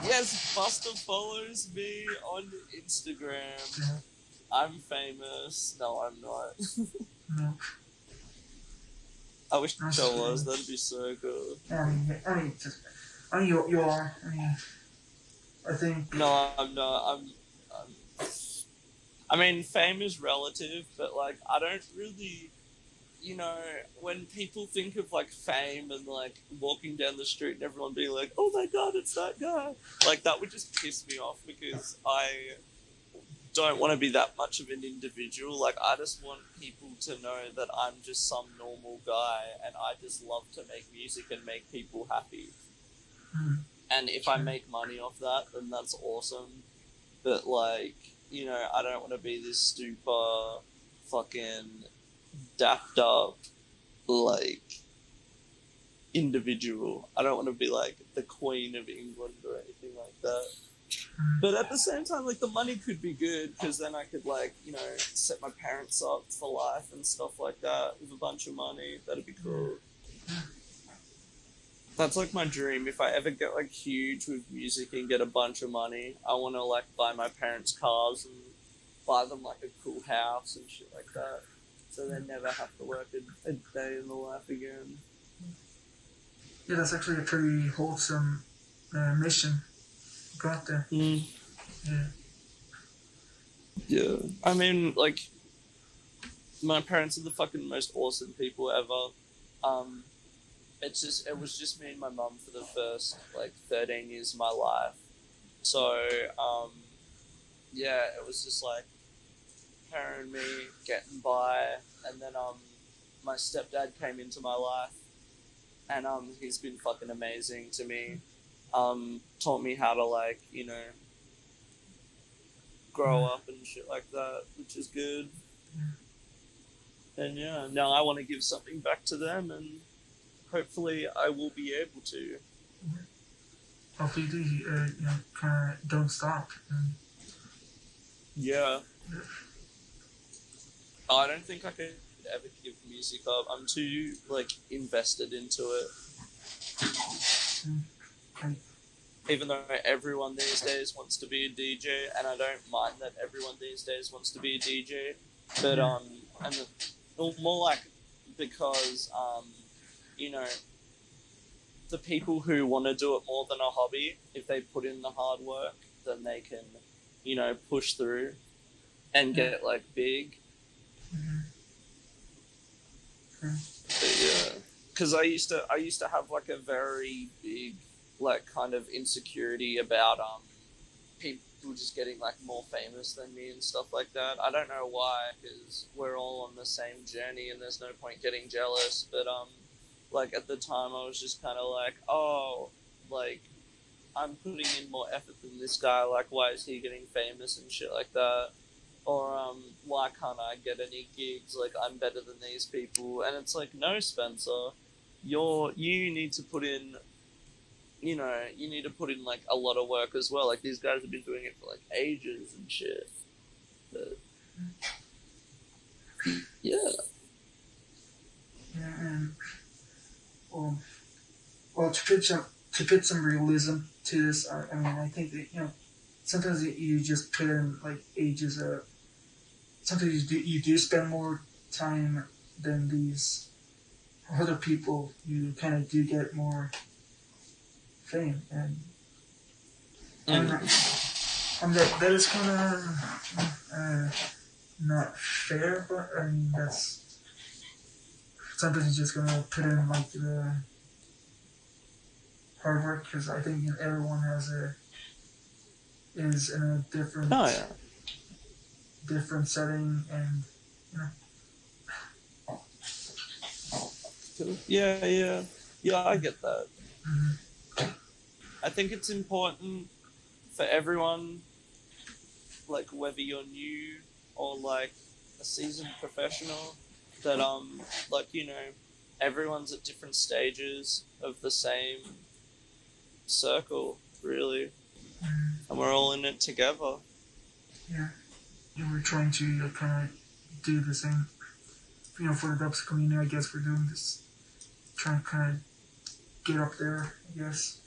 Yes, Buster follows me on Instagram. Yeah. I'm famous. No, I'm not. No. I wish I was. That'd be so good. I mean, you are. I mean, I think. No, I'm not. I mean, fame is relative, but like, I don't really, when people think of like fame and like walking down the street and everyone being like, "Oh my god, it's that guy," like that would just piss me off because I don't want to be that much of an individual. Like, I just want people to know that I'm just some normal guy and I just love to make music and make people happy. And if I make money off that, then that's awesome. But like, I don't want to be this super fucking dapped up like individual. I don't want to be like the Queen of England or anything like that. But at the same time, like, the money could be good because then I could like, set my parents up for life and stuff like that with a bunch of money. That'd be cool. That's like my dream. If I ever get like huge with music and get a bunch of money, I want to like buy my parents cars and buy them like a cool house and shit like that, so they never have to work a day in the life again. Yeah, that's actually a pretty wholesome mission. Got there. Yeah. I mean, like, my parents are the fucking most awesome people ever. It was just me and my mum for the first like 13 years of my life. So, yeah, it was just like her and me getting by, and then my stepdad came into my life, and he's been fucking amazing to me. Taught me how to like, you know, grow up and shit like that, which is good. And yeah, now I want to give something back to them, and hopefully I will be able to. Hopefully, you know, kind of don't stop. Yeah. I don't think I could ever give music up. I'm too like invested into it. Like, Even though everyone these days wants to be a DJ, and I don't mind that everyone these days wants to be a DJ, but and more like because you know, the people who want to do it more than a hobby, if they put in the hard work, then they can, you know, push through and get like big. But yeah, because I used to have like a very big like kind of insecurity about people just getting like more famous than me and stuff like that. I don't know why, because we're all on the same journey and there's no point getting jealous. But like at the time I was just kind of like, oh, like I'm putting in more effort than this guy. Like why is he getting famous and shit like that? Or why can't I get any gigs? Like I'm better than these people. And it's like, no, Spencer, you need to put in, you know, you need to put in like a lot of work as well. Like these guys have been doing it for like ages and shit. But yeah. yeah, and well, to put some realism to this, I mean, I think that, you know, sometimes you just put in like ages of. Sometimes you do spend more time than these other people. You kind of do get more fame, and that is kind of not fair. But I mean, that's sometimes you're just gonna put in like the hard work, because I think, you know, everyone is in a different different setting, and you know. Yeah, I get that. I think it's important for everyone, like whether you're new or like a seasoned professional, that like, you know, everyone's at different stages of the same circle, really, and we're all in it together. Yeah, and we're trying to, you know, kind of do the same. You know, for the dubstep community, I guess we're doing this, trying to kind of get up there, I guess.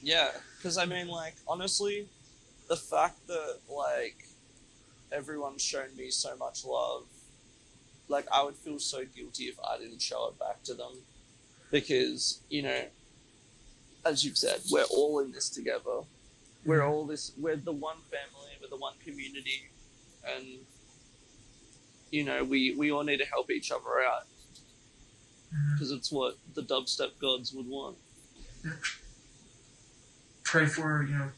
Yeah, because I mean, like, honestly, the fact that like everyone's shown me so much love, like I would feel so guilty if I didn't show it back to them, because, you know, as you've said, we're all in this together. We're the one family, we're the one community, and you know, we all need to help each other out, because it's what the dubstep gods would want. Yeah. Pray for, you know,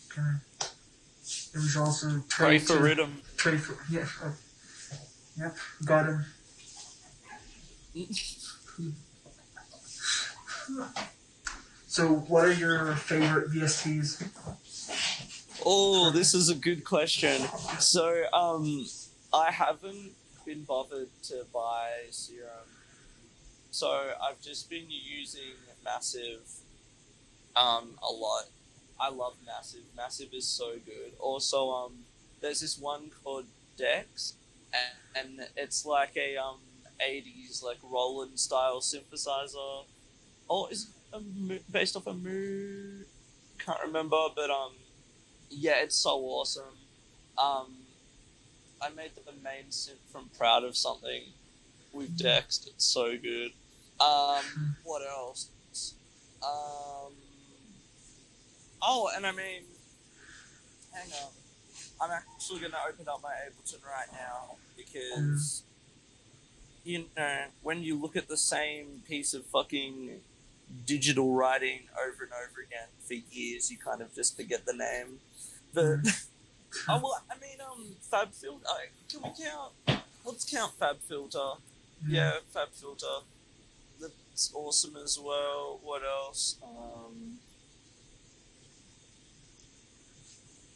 kind of. It was also pray for rhythm. Pray for, yeah. Yep, got him. So, what are your favorite VSTs? Oh, this is a good question. So, I haven't been bothered to buy serum, so I've just been using Massive, a lot. I love Massive. Massive is so good. Also, there's this one called Dex, and it's like a 80s like Roland style synthesizer. Oh, is it based off a Moo? Can't remember, but yeah, it's so awesome. I made the main synth from Proud of Something with Dex. It's so good. What else? Oh, and I mean, hang on. I'm actually going to open up my Ableton right now, because, you know, when you look at the same piece of fucking digital writing over and over again for years, you kind of just forget the name. But, oh, well, I mean, Fabfield, can we count let's count Fab Filter. Yeah, Fab Filter. That's awesome as well. What else?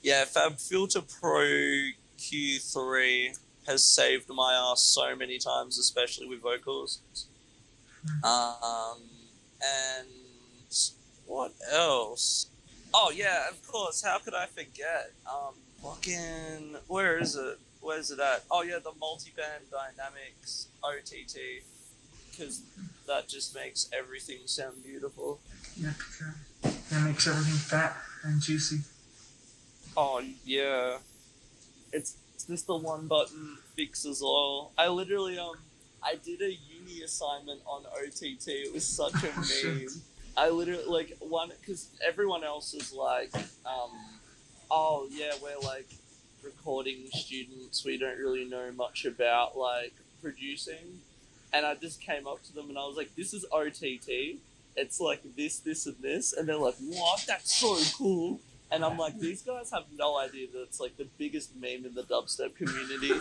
Yeah, Fab Filter Pro Q3 has saved my ass so many times, especially with vocals. And what else? Oh yeah, of course. How could I forget? Fucking where is it? Where's it at? Oh yeah, the multiband dynamics OTT, because that just makes everything sound beautiful. Yeah, sure. It makes everything fat and juicy. Oh yeah, it's just the one button fixes all. I literally I did a uni assignment on OTT. It was such a meme. Shit. I literally like one because everyone else is like, oh yeah, we're like recording students. We don't really know much about like producing, and I just came up to them and I was like, "This is OTT. It's like this, and this," and they're like, "What? That's so cool." And I'm like, these guys have no idea that it's like the biggest meme in the dubstep community.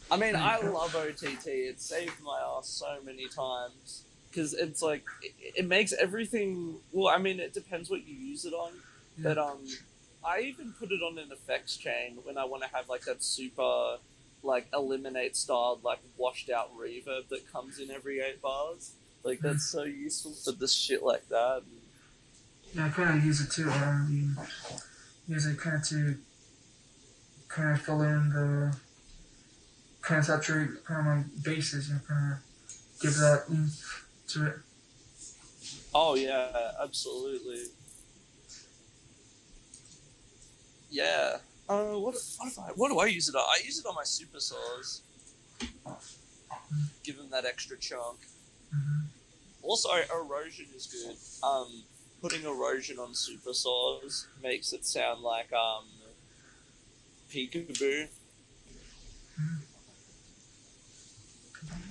I mean, I love OTT. It saved my ass so many times because it's like it makes everything. Well, I mean, it depends what you use it on, but I even put it on an effects chain when I want to have like that super like eliminate styled like washed out reverb that comes in every 8 bars. Like that's so useful for this shit like that. Yeah, I kind of use it too. Use it kind of to kind of fill in the kind of saturate kind of my bases and kind of give that oomph to it. Oh yeah, absolutely. Yeah. What do I use it on? I use it on my super saws. Give them that extra chunk. Mm-hmm. Also, erosion is good. Putting erosion on super saws makes it sound like peekaboo. Mm-hmm.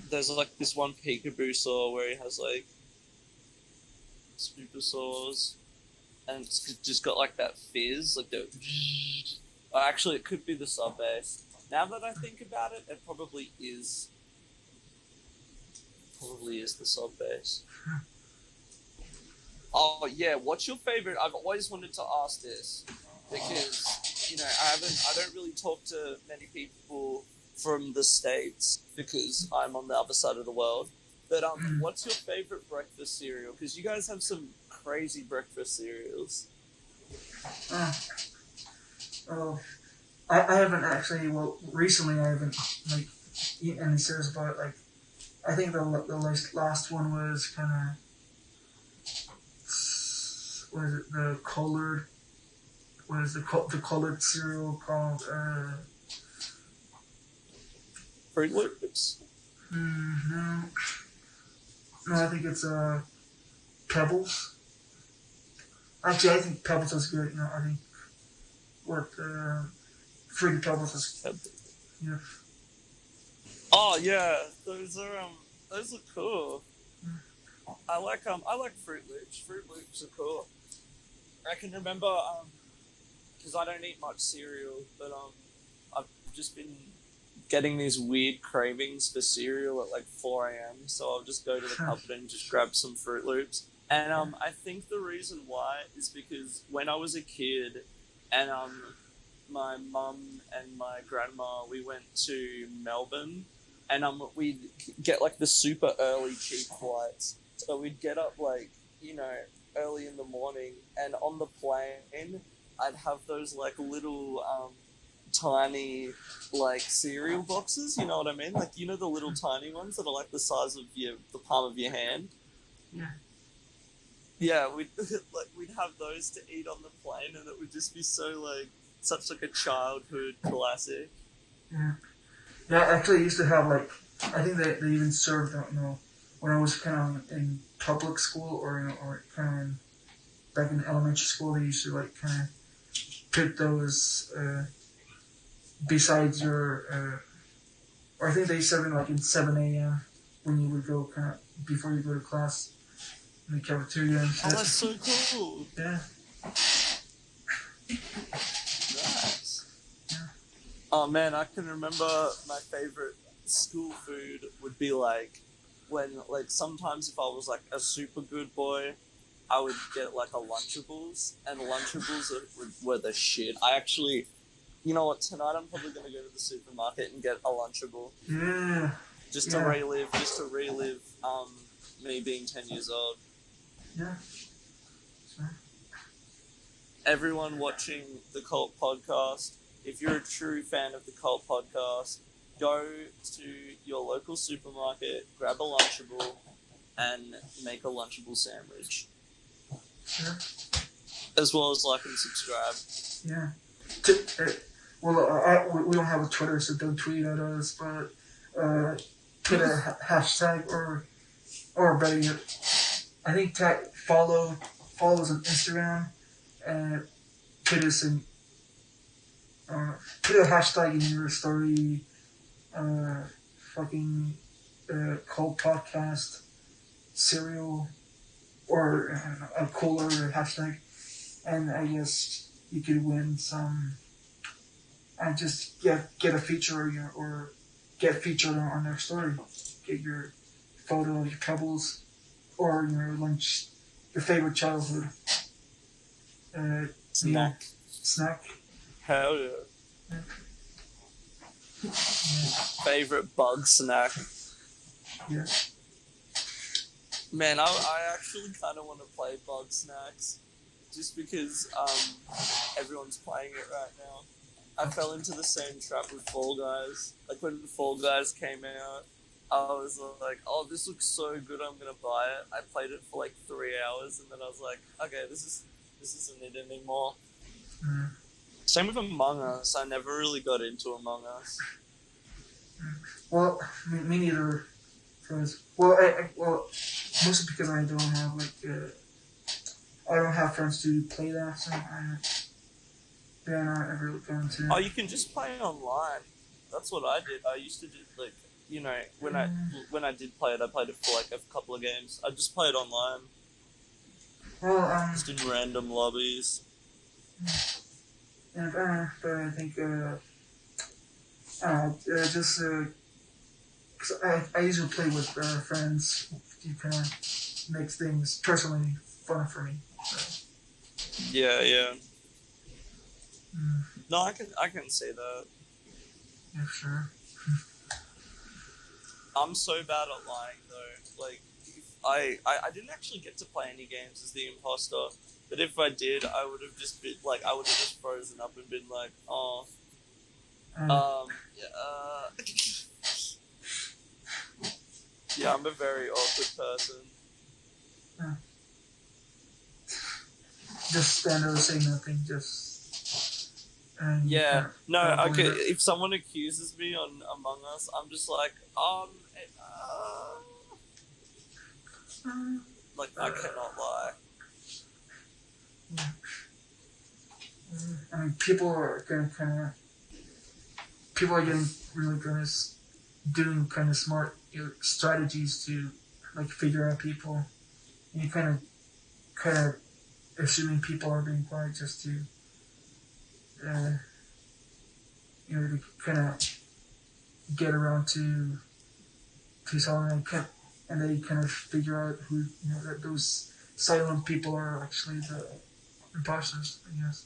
There's like this one peekaboo saw where he has like super saws, and it's just got like that fizz, like the. Actually, it could be the sub bass. Now that I think about it, it probably is. Probably is the sub bass. Oh yeah, what's your favorite? I've always wanted to ask this because I don't really talk to many people from the States because I'm on the other side of the world. But what's your favorite breakfast cereal? Because you guys have some crazy breakfast cereals. I haven't actually. Well, recently I haven't like eaten any cereals, but like I think the last one was kind of was it the colored. What is the colored cereal called? Fruit Loops. No, I think it's Pebbles. Actually, I think Pebbles is good. I think what Fruity Pebbles is. Yeah. Oh yeah, those look cool. I like Fruit Loops. Fruit Loops are cool. I can remember because I don't eat much cereal, but I've just been getting these weird cravings for cereal at like 4 a.m. So I'll just go to the cupboard and just grab some Fruit Loops. And I think the reason why is because when I was a kid, and my mum and my grandma, we went to Melbourne, and we'd get like the super early cheap flights. So we'd get up like early in the morning, and on the plane, I'd have those like little tiny like cereal boxes. You know what I mean? Like the little tiny ones that are like the size of the palm of your hand. Yeah. Yeah, we'd have those to eat on the plane, and it would just be so like such like a childhood classic. Yeah. Yeah, actually, I used to have like I think they even served when I was kind of in public school or kind of back in elementary school, they used to like kind of put those besides your or I think they served it like in 7 a.m. when you would go kind of before you go to class in the cafeteria and shit. Oh, that's so cool. Yeah. Nice. Yeah. Oh man, I can remember my favorite school food would be like when like sometimes if I was like a super good boy, I would get like a Lunchables, and Lunchables were the shit. I actually, you know what? Tonight I'm probably gonna go to the supermarket and get a Lunchable Yeah. just Yeah. to relive me being 10 years old. Yeah. Sure. Everyone watching the Kult podcast, if you're a true fan of the Kult podcast, go to your local supermarket, grab a Lunchable, and make a Lunchable sandwich. Sure. As well as like and subscribe. Yeah. We don't have a Twitter, so don't tweet at us, but put a hashtag or better yet, I think follow us on Instagram and put us in put a hashtag in your story, fucking Cold Podcast cereal or a cooler hashtag, and I guess you could win some. And just get a feature or get featured on their story. Get your photo of your pebbles or your lunch, your favorite childhood meal, snack. Hell yeah. Yeah. Favorite bug snack. Yeah. Man, I actually kind of want to play bug snacks, just because everyone's playing it right now. I fell into the same trap with Fall Guys. Like when Fall Guys came out, I was like, "Oh, this looks so good, I'm gonna buy it." I played it for like 3 hours, and then I was like, "Okay, this isn't it anymore." Mm. Same with Among Us. I never really got into Among Us. Well, me neither. Cause well, mostly because I don't have I don't have friends to play that, so they're not ever going to. Oh, you can just play online. That's what I did. I used to do like, you know, when I did play it, I played it for like a couple of games. I just played online. Well, just in random lobbies. And but I think just cause I usually play with friends. You kind of makes things personally fun for me. So. Yeah. Mm. No, I can say that. Yeah, sure. I'm so bad at lying though. Like, I didn't actually get to play any games as the imposter, but if I did, I would have just been like, I would have just frozen up and been like, oh, yeah, I'm a very awkward person. Just stand there, say nothing, just. Yeah, no, okay. If someone accuses me on Among Us, I'm just like, like I cannot lie. I mean, people are getting really good at doing kind of smart strategies to like figure out people. And you kind of assuming people are being quiet just to. To kind of get around to something and they kind of figure out who that those silent people are actually the imposters, I guess.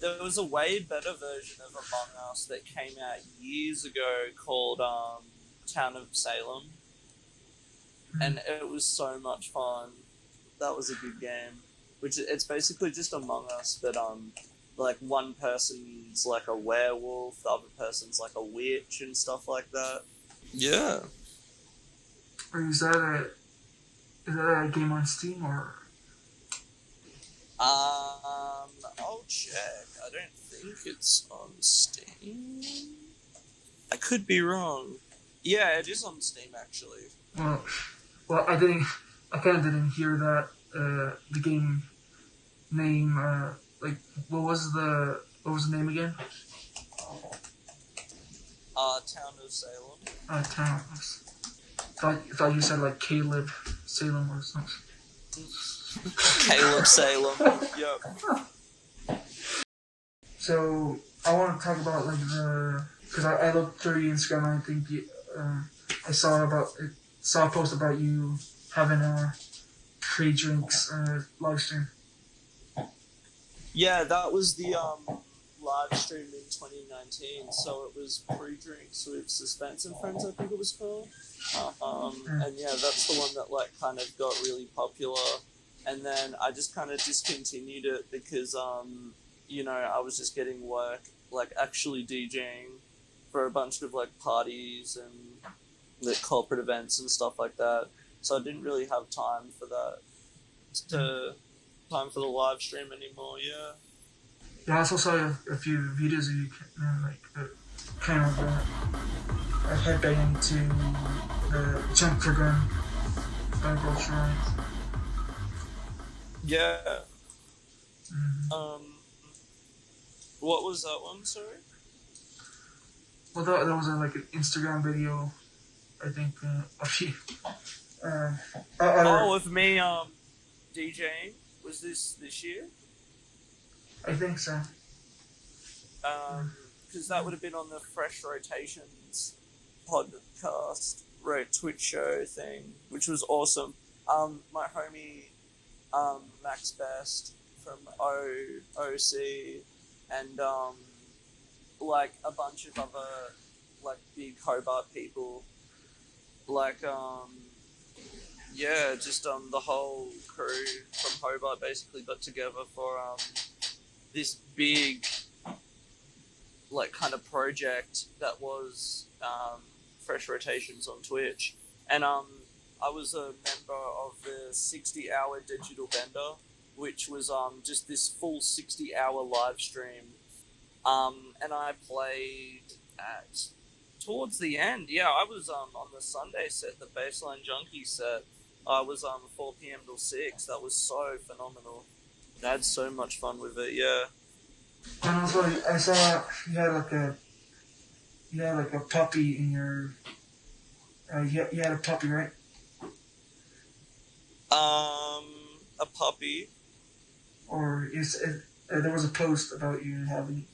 There was a way better version of Among Us that came out years ago called Town of Salem, and it was so much fun. That was a good game. It's basically just Among Us, but like one person's like a werewolf, the other person's like a witch and stuff like that. Yeah. Is that a game on Steam or? I'll check. I don't think it's on Steam. I could be wrong. Yeah, it is on Steam actually. Well, I kind of didn't hear that the game name. Like, what was the name again? Town of Salem. Town. Thought you said like Caleb Salem or something. Caleb Salem. Yep. So I want to talk about like because I looked through your Instagram and I think I saw a post about you having a pre-drinks live stream. Yeah, that was the live stream in 2019. So it was pre-drinks with Suspence and Friends, I think it was called. And yeah, that's the one that like kind of got really popular. And then I just kind of discontinued it because you know, I was just getting work like actually DJing for a bunch of like parties and like corporate events and stuff like that. So I didn't really have time for that. Time for the live stream anymore. Yeah. Yeah, I also saw a few videos of you like kind of headbanging to the Jump for Gun by Ghost Rides. Yeah. Mm-hmm. What was that one? Sorry. Well, that was like an Instagram video, I think, of you. Oh, of me DJing. Was this year? I think so. Because that would have been on the Fresh Rotations podcast, Twitch show thing, which was awesome. My homie, Max Best from OC, and like a bunch of other like big Hobart people, like yeah, just the whole crew from Hobart basically got together for this big like kind of project that was Fresh Rotations on Twitch, and I was a member of the 60-hour digital bender, which was just this full 60-hour live stream, and I played at towards the end. Yeah, I was on the Sunday set, the Baseline Junkie set. I was 4 p.m. till 6. That was so phenomenal. I had so much fun with it. Yeah. And also, I saw you had like a puppy in your. You had a puppy, right? A puppy. Or there was a post about you having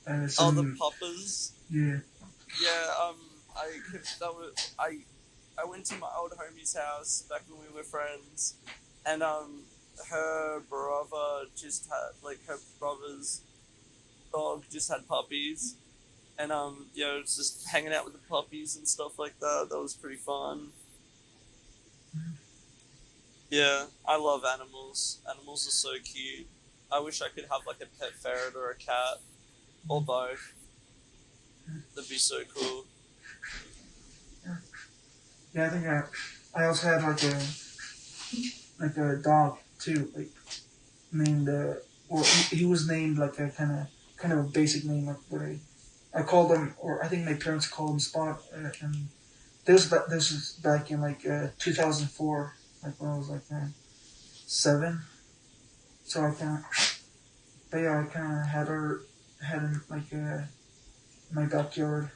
The puppers. Yeah. Yeah. I went to my old homie's house back when we were friends, and her brother just had her brother's dog just had puppies, and you know, it's just hanging out with the puppies and stuff like that. That was pretty fun. Yeah, I love animals. Animals are so cute. I wish I could have like a pet ferret or a cat, or both. That'd be so cool. Yeah, I think I also had like a dog too, like named well he was named like a kind of a basic name, like what I called him, or I think my parents called him Spot, and this was back in like 2004, like when I was like 7. So but yeah, I kind of had him like in my backyard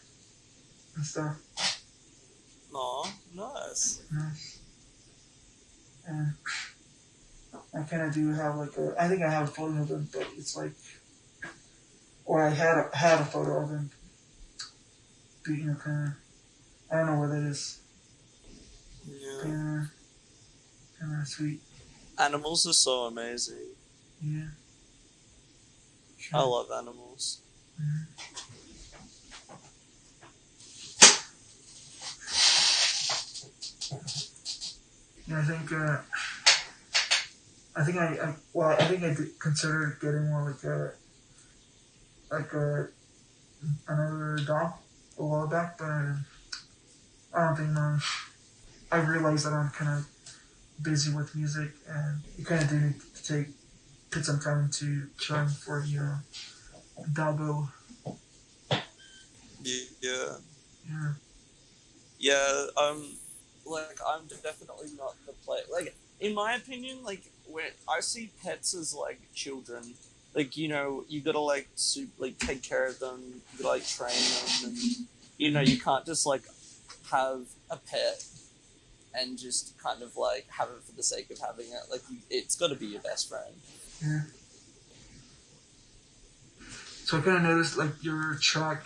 and stuff. Aw, nice. Nice. And I kind of do have like I think I have a photo of him, but it's like, or I had a photo of him, but you know, kind of, I don't know what it is. Yeah. Kind of sweet. Animals are so amazing. Yeah. Sure. I love animals. Mm-hmm. Yeah, I think I did consider getting more like another dog a while back, but I don't think I realized that I'm kind of busy with music, and you kind of do need to put some time into trying for doggo. Yeah. Yeah. Yeah, like I'm definitely not the play. Like in my opinion, like when I see pets as like children, like you know you gotta like take care of them, you gotta like train them, and you know you can't just like have a pet and just kind of like have it for the sake of having it. Like it's got to be your best friend. Yeah. So I kind of noticed like your track,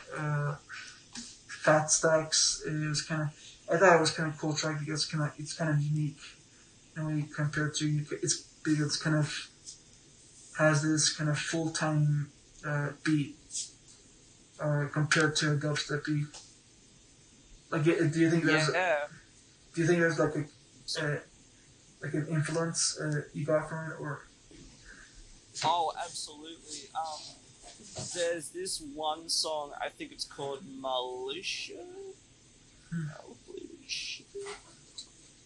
Phat Stackz is kind of. I thought it was kind of cool track because it's kind of unique, and when you compare it to it's big. It's kind of has this kind of full time beat compared to a dubstep beat. Like, do you think there's like a like an influence you got from it, or? Oh, absolutely. There's this one song, I think it's called Militia. Militia.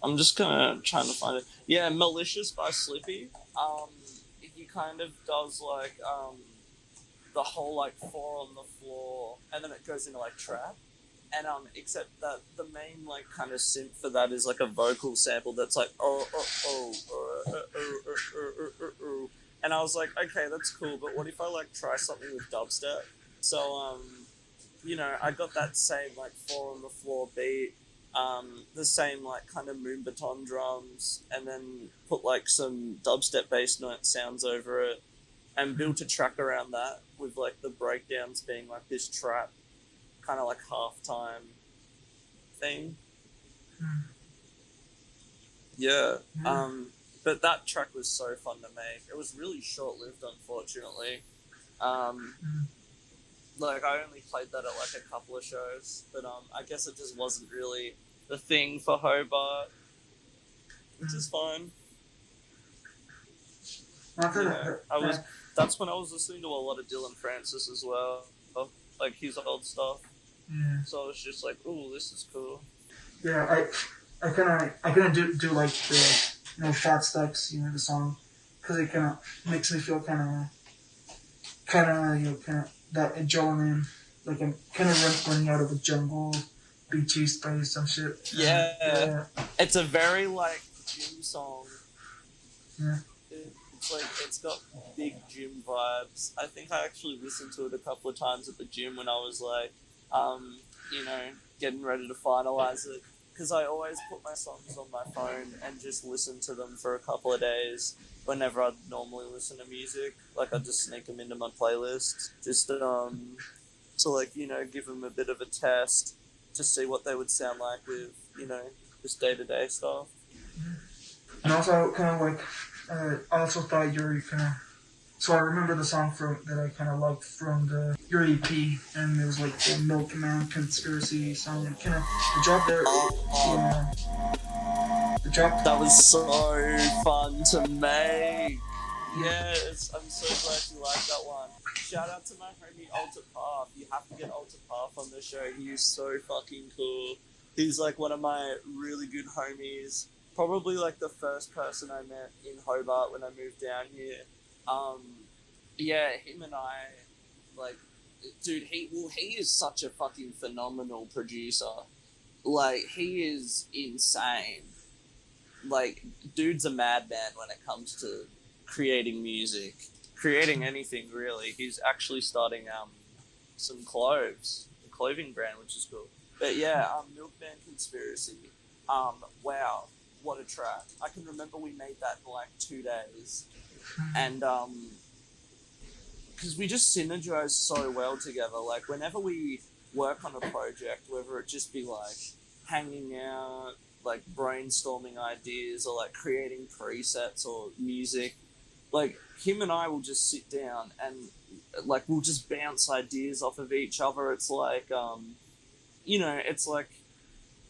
I'm just gonna trying to find it. Yeah, Malicious by Slippy. He kind of does like the whole like 4 on the floor, and then it goes into like trap. And except that the main like kind of synth for that is like a vocal sample that's like and I was like, okay, that's cool, but what if I like try something with dubstep? So I got that same like 4 on the floor beat, the same like kind of Moonbaton drums, and then put like some dubstep bass note sounds over it, and built a track around that with like the breakdowns being like this trap kind of like halftime thing. Yeah. But that track was so fun to make. It was really short-lived, unfortunately. Like I only played that at like a couple of shows, but I guess it just wasn't really the thing for Hobart, which is fine. That's when I was listening to a lot of Dylan Francis as well, like his old stuff. Yeah. So I was just like, "Ooh, this is cool." Yeah, I kind of do like the Phat Stackz, the song, because it kind of makes me feel kind of that adrenaline, like I'm kind of running out of a jungle, being chased by some shit. Yeah, it's a very like gym song. Yeah. It's like it's got big gym vibes. I think I actually listened to it a couple of times at the gym when I was like, getting ready to finalize it. Because I always put my songs on my phone and just listen to them for a couple of days whenever I'd normally listen to music. Like I'd just sneak them into my playlist, just to like give them a bit of a test to see what they would sound like with just day-to-day stuff. And also kind of like I also thought you were kind of. So I remember the song that I kind of liked from your EP, and it was like the Milkman Conspiracy song. Kind of the drop there. Yeah. The drop. That was so fun to make. Yes, I'm so glad you liked that one. Shout out to my homie Alter Path. You have to get Alter Path on the show. He is so fucking cool. He's like one of my really good homies. Probably like the first person I met in Hobart when I moved down here. Him and I, like, dude, he is such a fucking phenomenal producer. Like, he is insane. Like, dude's a madman when it comes to creating music, creating anything really. He's actually starting some a clothing brand, which is cool. But yeah, Milkman Conspiracy. Wow, what a track! I can remember we made that in like 2 days, and because we just synergize so well together. Like whenever we work on a project, whether it just be like hanging out, like brainstorming ideas, or like creating presets or music, like him and I will just sit down and like we'll just bounce ideas off of each other. It's like it's like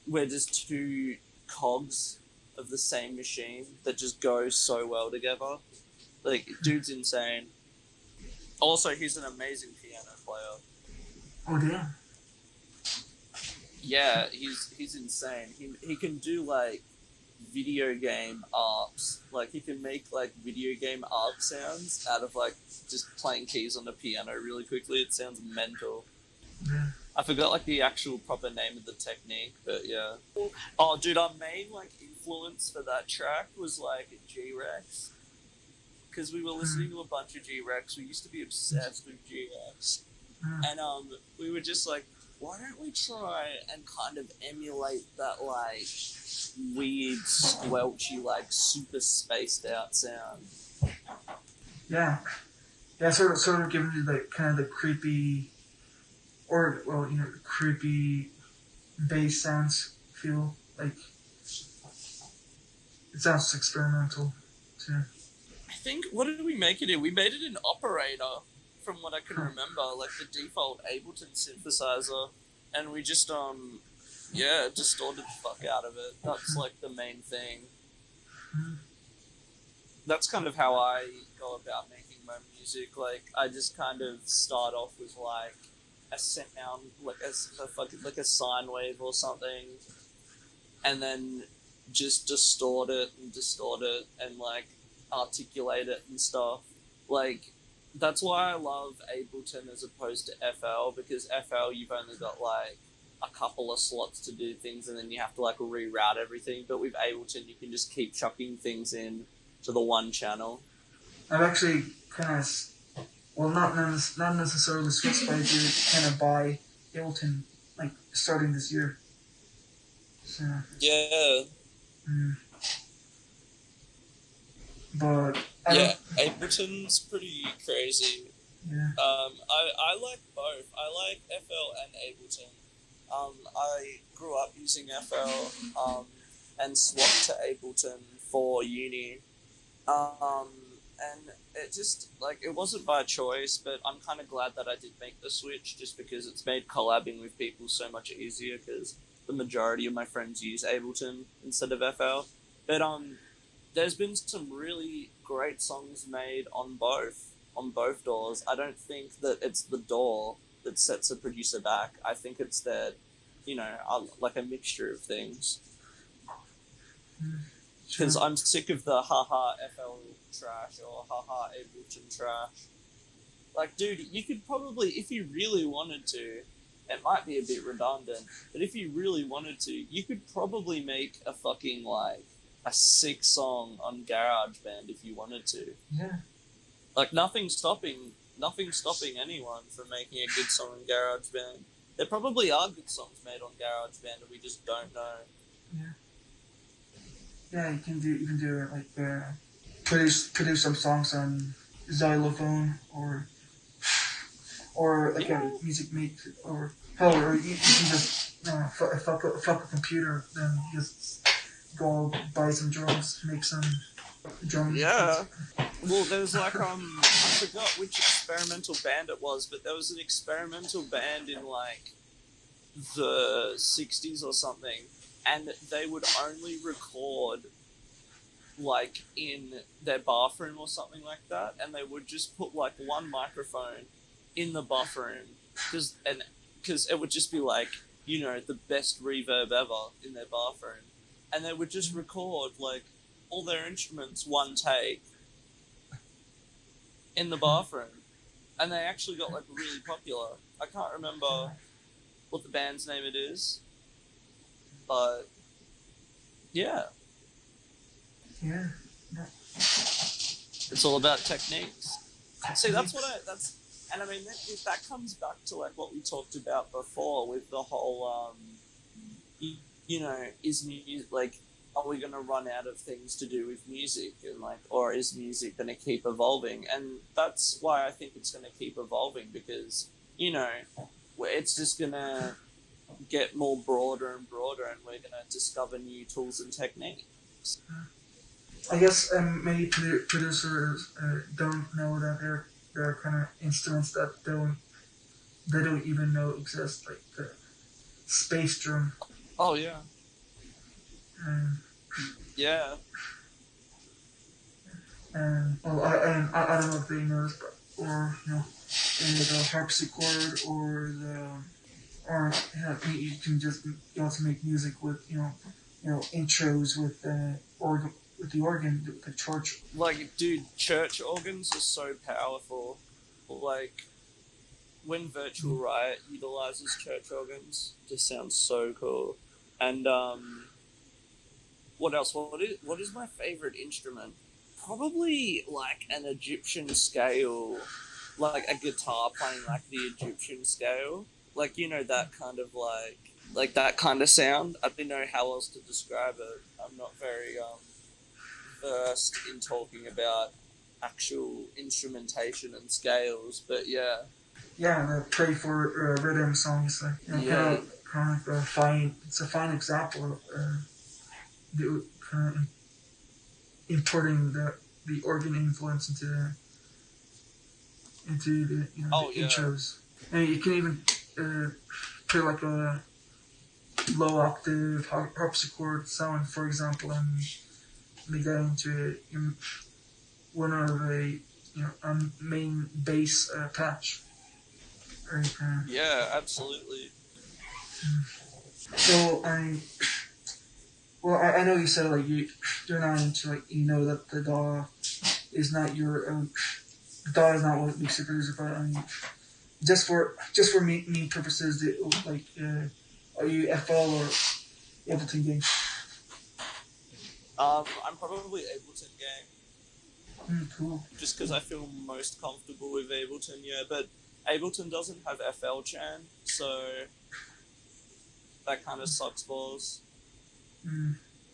we're just 2 cogs of the same machine that just go so well together. Like dude's insane. Also, he's an amazing piano player. Oh damn. Yeah, he's insane. He can do like video game arcs. Like he can make like video game arc sounds out of like just playing keys on the piano really quickly. It sounds mental. Yeah. I forgot like the actual proper name of the technique, but yeah. Oh, dude, our main like influence for that track was like G-Rex, because we were listening to a bunch of G-Rex. We used to be obsessed with G-Rex, and we were just like, why don't we try and kind of emulate that like weird, squelchy, like super spaced out sound? Yeah, Yeah, sort of giving you like kind of the creepy, or well, creepy bass sounds feel like it sounds experimental too. I think, what did we make it in? We made it an operator, from what I can remember, like the default Ableton synthesizer, and we just yeah, distorted the fuck out of it. That's like the main thing. That's kind of how I go about making my music. Like, I just kind of start off with like a sound, like like a sine wave or something, and then just distort it and like articulate it and stuff. Like, that's why I love Ableton as opposed to FL, because FL you've only got like a couple of slots to do things and then you have to like reroute everything. But with Ableton you can just keep chucking things in to the one channel. I've actually kind of, well, not necessarily switched, but I did kind of buy Ableton like starting this year. So. Yeah. But yeah, Ableton's pretty crazy. Yeah. I like both. I like FL and Ableton. I grew up using FL and swapped to Ableton for uni. And it just, like, it wasn't by choice, but I'm kind of glad that I did make the switch, just because it's made collabing with people so much easier, because the majority of my friends use Ableton instead of FL. But there's been some really great songs made on both doors. I don't think that it's the door that sets a producer back. I think it's that, like a mixture of things. Because I'm sick of the haha FL trash or haha Ableton trash. Like, dude, you could probably, if you really wanted to, it might be a bit redundant, but if you really wanted to, you could probably make a fucking, like, a sick song on GarageBand if you wanted to. Yeah. Like, nothing's stopping anyone from making a good song on GarageBand. There probably are good songs made on GarageBand and we just don't know. Yeah. Yeah, you can do like produce some songs on xylophone or like a music mix, or hell, or you can just fuck a computer, then just go buy some drums, make some drums. Yeah. Well, there's like I forgot which experimental band it was, but there was an experimental band in like the 60s or something, and they would only record like in their bathroom or something like that, and they would just put like one microphone in the bathroom, because it would just be like, the best reverb ever in their bathroom, and they would just record like all their instruments one take in the bathroom, and they actually got like really popular. I can't remember what the band's name it is, but yeah. Yeah. It's all about techniques. See, and I mean, that comes back to like what we talked about before with the whole, is music, like, are we going to run out of things to do with music, and like, or is music going to keep evolving? And that's why I think it's going to keep evolving, because, it's just going to get more broader and broader, and we're going to discover new tools and techniques. I guess many producers don't know that there are kind of instruments that they don't even know exist, like the space drum. Oh yeah. Yeah. And I don't know if they know this, but or the harpsichord or you can just also make music with intros with the organ. With the organ, the church. Like, dude, church organs are so powerful. Like, when Virtual Riot utilizes church organs, it just sounds so cool. And, what else? What is my favorite instrument? Probably, like, an Egyptian scale. Like, a guitar playing, like, the Egyptian scale. Like, that kind of, like that kind of sound. I don't know how else to describe it. I'm not very, versed in talking about actual instrumentation and scales. But yeah. Yeah, the play for rhythm songs, Yeah. kind of fine. It's a fine example of kind of importing the organ influence into the the intros. And you can even play like a low octave harpsichord sound, for example, and they get into one of a main bass patch. Right. Yeah, absolutely. So I know you said like you're not into like that the DAW is not your the DAW is not what makes it music, but just for me purposes, are you FL or Ableton game? I'm probably Ableton game. Cool. Just because I feel most comfortable with Ableton, yeah. But Ableton doesn't have FL Chan, so that kind of sucks balls.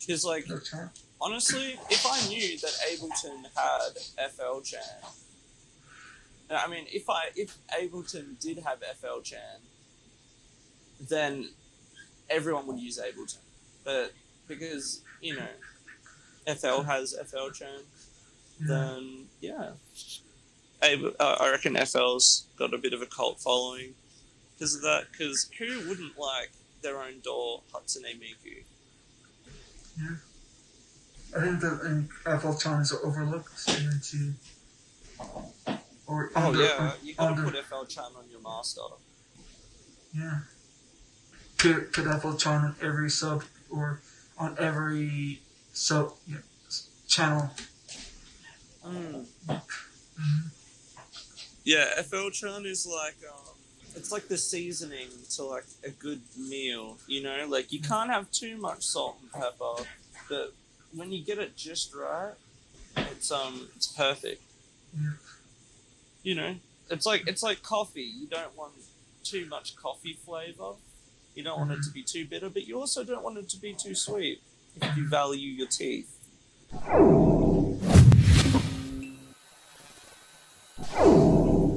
Because, like, honestly, if I knew that Ableton had FL Chan, I mean, if Ableton did have FL Chan, then everyone would use Ableton. But because, FL has FL Chan, then, yeah. I reckon FL's got a bit of a cult following because of that. Because who wouldn't like their own DAW, Hatsune Miku? Yeah. I think that FL Chan is overlooked you gotta put FL Chan on your master. Yeah. Put FL Chan on every sub or on every channel. Yeah, FL Chan is like it's like the seasoning to like a good meal, Like you can't have too much salt and pepper, but when you get it just right, it's perfect. Yeah. It's like coffee. You don't want too much coffee flavor. You don't want it to be too bitter, but you also don't want it to be too sweet if you value your teeth.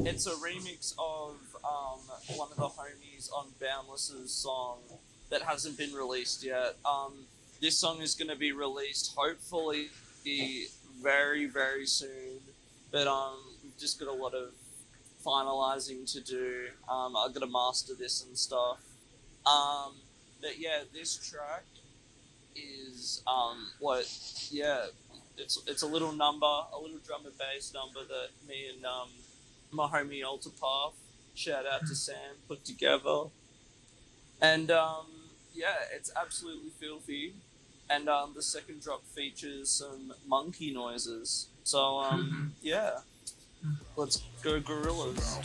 It's a remix of one of the homies on Boundless's song that hasn't been released yet. This song is going to be released hopefully very, very soon, but we've just got a lot of finalizing to do. I've got to master this and stuff. But yeah, this track is it's a little number, a little drum and bass number that me and my homie Alter Path, shout out to Sam, put together. And it's absolutely filthy. And the second drop features some monkey noises. So let's go gorillas.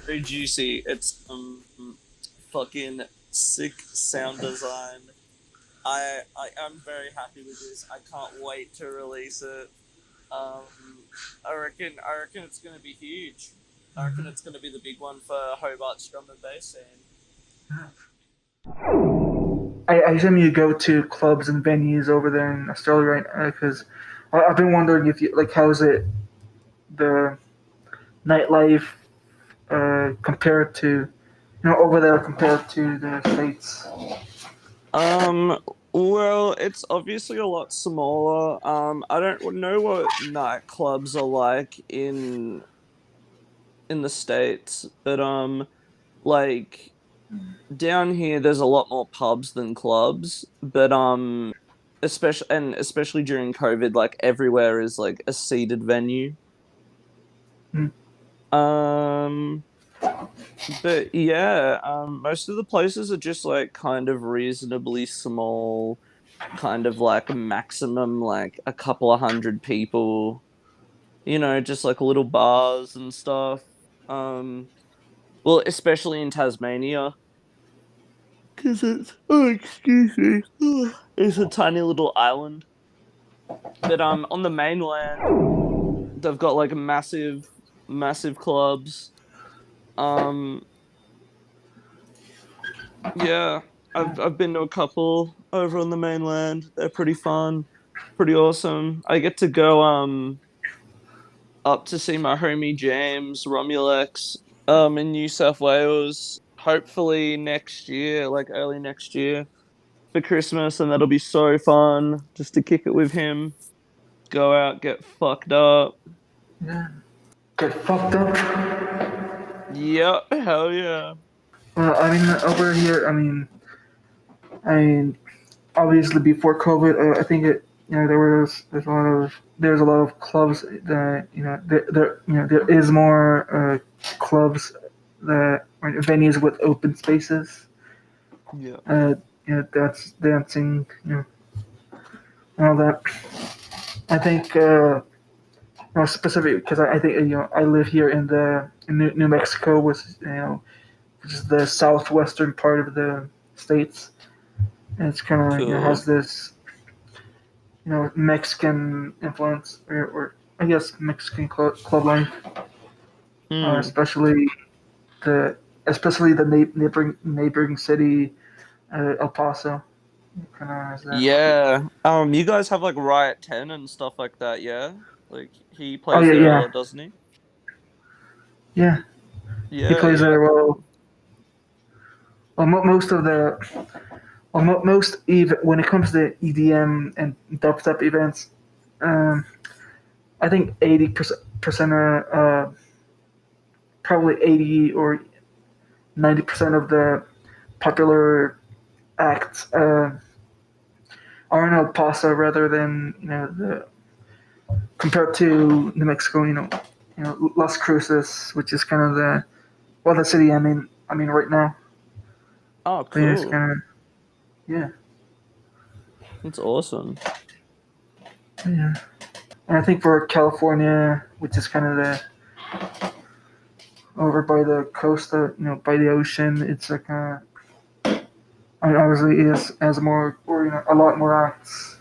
Very juicy. It's fucking sick sound design. I'm very happy with this. I can't wait to release it. I reckon it's gonna be huge. I reckon it's gonna be the big one for Hobart's drum and bass scene. I assume you go to clubs and venues over there in Australia, right? Because I've been wondering if you how's it the nightlife compared to over there compared to the States. Well, it's obviously a lot smaller. I don't know what nightclubs are like in the States, but like down here there's a lot more pubs than clubs, but especially during COVID, like everywhere is like a seated venue. Hmm. Um but yeah, most of the places are just like kind of reasonably small, kind of like maximum like a couple of hundred people, just like little bars and stuff. Um well, especially in Tasmania, because excuse me, it's a tiny little island. But on the mainland, they've got like massive clubs. Um, yeah, I've been to a couple over on the mainland. They're pretty fun, pretty awesome. I get to go up to see my homie James Romulex in New South Wales. Hopefully next year, like early next year for Christmas, and that'll be so fun just to kick it with him. Go out, get fucked up. Yeah. Get fucked up. Yep, hell yeah. Well, I mean, over here, I mean, obviously before COVID, I think there's a lot of clubs that there is more clubs that or venues with open spaces. Yeah. That's dancing, and all that. I think specific because I think I live here in New Mexico, which is the southwestern part of the states, and it's kind of Cool. has this Mexican influence, or I guess Mexican club life, Hmm. especially the neighboring city, El Paso, kind of has that. Yeah. You guys have like Riot 10 and stuff like that, yeah? Like he Oh plays yeah, there a yeah, lot, doesn't he? yeah. He Yeah, plays yeah. there well. Cool. Well, most of the most even when it comes to EDM and dubstep events, um, I think 80% probably 80 or 90% of the popular acts are in El Paso rather than the compared to New Mexico. Las Cruces, which is kind of the city I mean right now. Oh, But yeah, it's cool. kind of yeah, That's awesome. yeah. And I think for California, which is kind of the over by the coast, by the ocean, it's like I mean, obviously it has more or a lot more acts.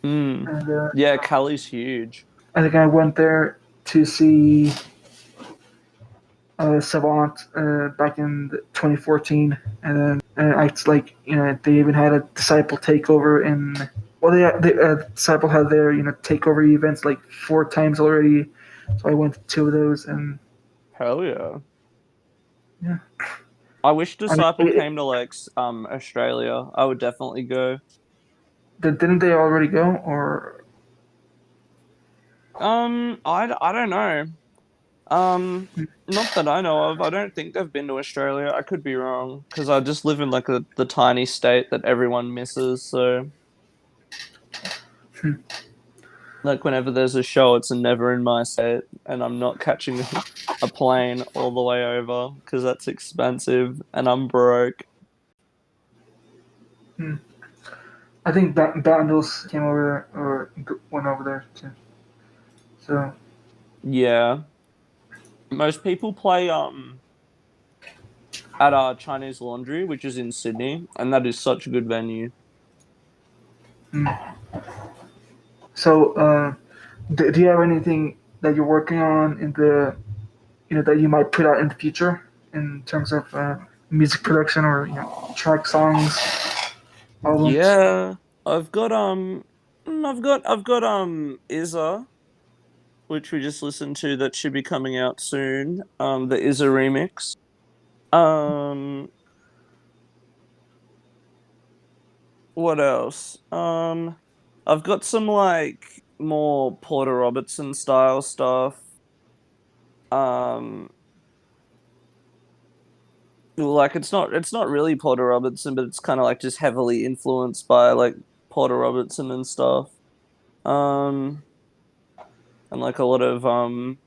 Hmm. And Yeah, Cali's huge. I think I went there to see Savant back in 2014, and then it's like they even had a Disciple takeover in. Well, Disciple had their takeover events like 4 times already, so I went to 2 of those, and Hell yeah. yeah, I wish I mean, Disciple came to like Australia. I would definitely go. didn't they already go or? I don't know. Um, Not that I know of. I don't think they've been to Australia. I could be wrong because I just live in like the tiny state that everyone misses. So Hmm. like whenever there's a show, it's never in my state, and I'm not catching a plane all the way over because that's expensive, and I'm broke. Hmm. I think Vandals came over there or went over there too. So Yeah, most people play at our Chinese Laundry, which is in Sydney, and that is such a good venue. hmm. So do you have anything that you're working on in the that you might put out in the future in terms of music production or track songs, albums? Yeah, I've got I've got Izza, which we just listened to, that should be coming out soon. The Izza remix. Um, What else? I've got some like more Porter Robertson style stuff. Um, like it's not really Porter Robertson, but it's kind of like just heavily influenced by like Porter Robertson and stuff. Um, and like a lot of kind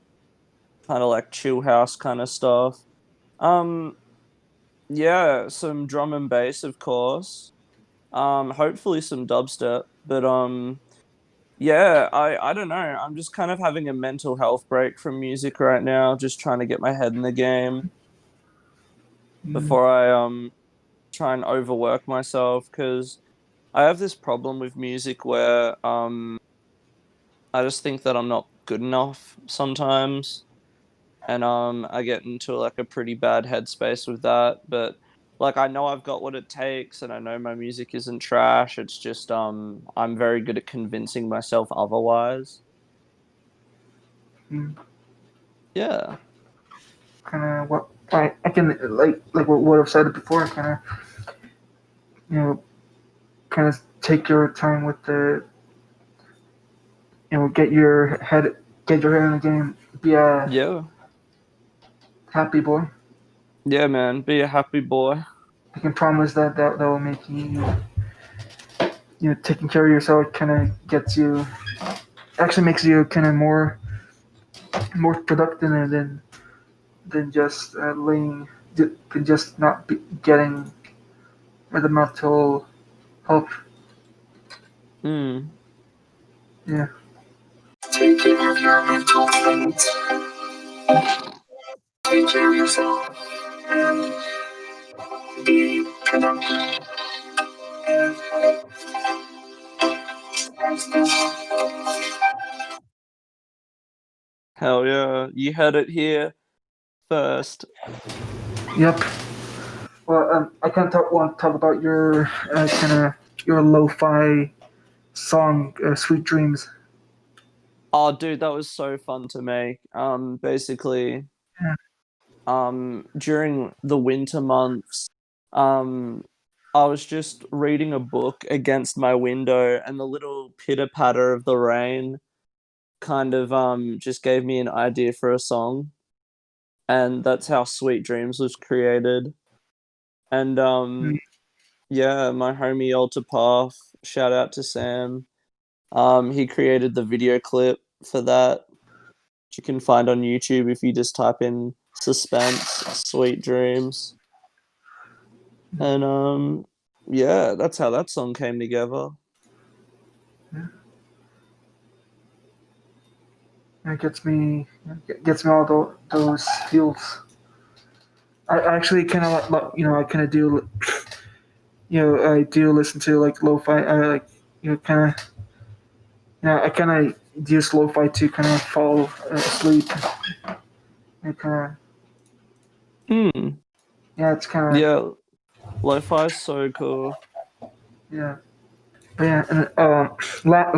of like chill house kind of stuff. Um, yeah, some drum and bass, of course. Hopefully some dubstep, but yeah, I don't know. I'm just kind of having a mental health break from music right now, just trying to get my head in the game Mm, before I try and overwork myself because I have this problem with music where I just think that I'm not good enough sometimes, and I get into like a pretty bad headspace with that. But like I know I've got what it takes, and I know my music isn't trash. It's just I'm very good at convincing myself otherwise. mm. Yeah. Kind of what I can like what I've said before. Kind of kind of take your time with the get your head in the game. Be a Yeah. happy boy. Yeah, man. Be a happy boy. I can promise that will make taking care of yourself kind of gets you actually makes you kind of more productive than just than just not getting the mental help. Mm. Yeah. Take care of your mental things. Take care of yourself and be productive. Hell yeah. You heard it here first. Yep. Well, I kind of want to talk about your kind of your lo-fi song, "Sweet Dreams." Oh, dude, that was so fun to make. Basically, Yeah. during the winter months, um, I was just reading a book against my window, and the little pitter patter of the rain kind of just gave me an idea for a song, and that's how Sweet Dreams was created. And Mm, yeah, my homie Alter Path, shout out to Sam. He created the video clip for that, which you can find on YouTube if you just type in Suspense, Sweet Dreams. And yeah, that's how that song came together. yeah. It gets me all those feels. I actually kind of I kind of do I do listen to like lo-fi. I like kind of I kind of use lo-fi to kind of fall asleep. It kind of Hmm. it's kind of Yeah, lo-fi is so cool. yeah. But yeah, and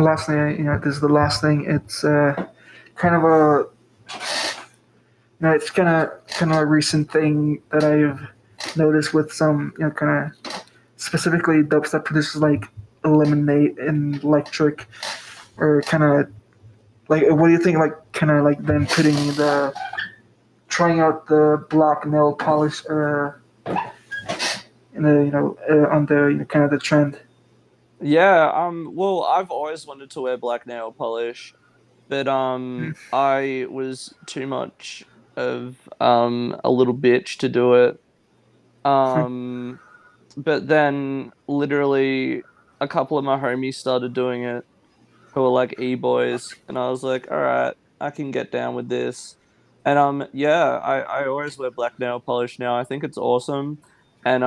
last thing, this is the last thing. It's kind of a it's kind of a recent thing that I've noticed with some kind of specifically dubstep producers like Eliminate and Electric, or kind of like what do you think like kind of like them putting the trying out the black nail polish in the on the kind of the trend. Yeah, well, I've always wanted to wear black nail polish, but I was too much of a little bitch to do it. Um, but then literally a couple of my homies started doing it who were like e-boys, and I was like, all right, I can get down with this. And yeah, I always wear black nail polish now. I think it's awesome. And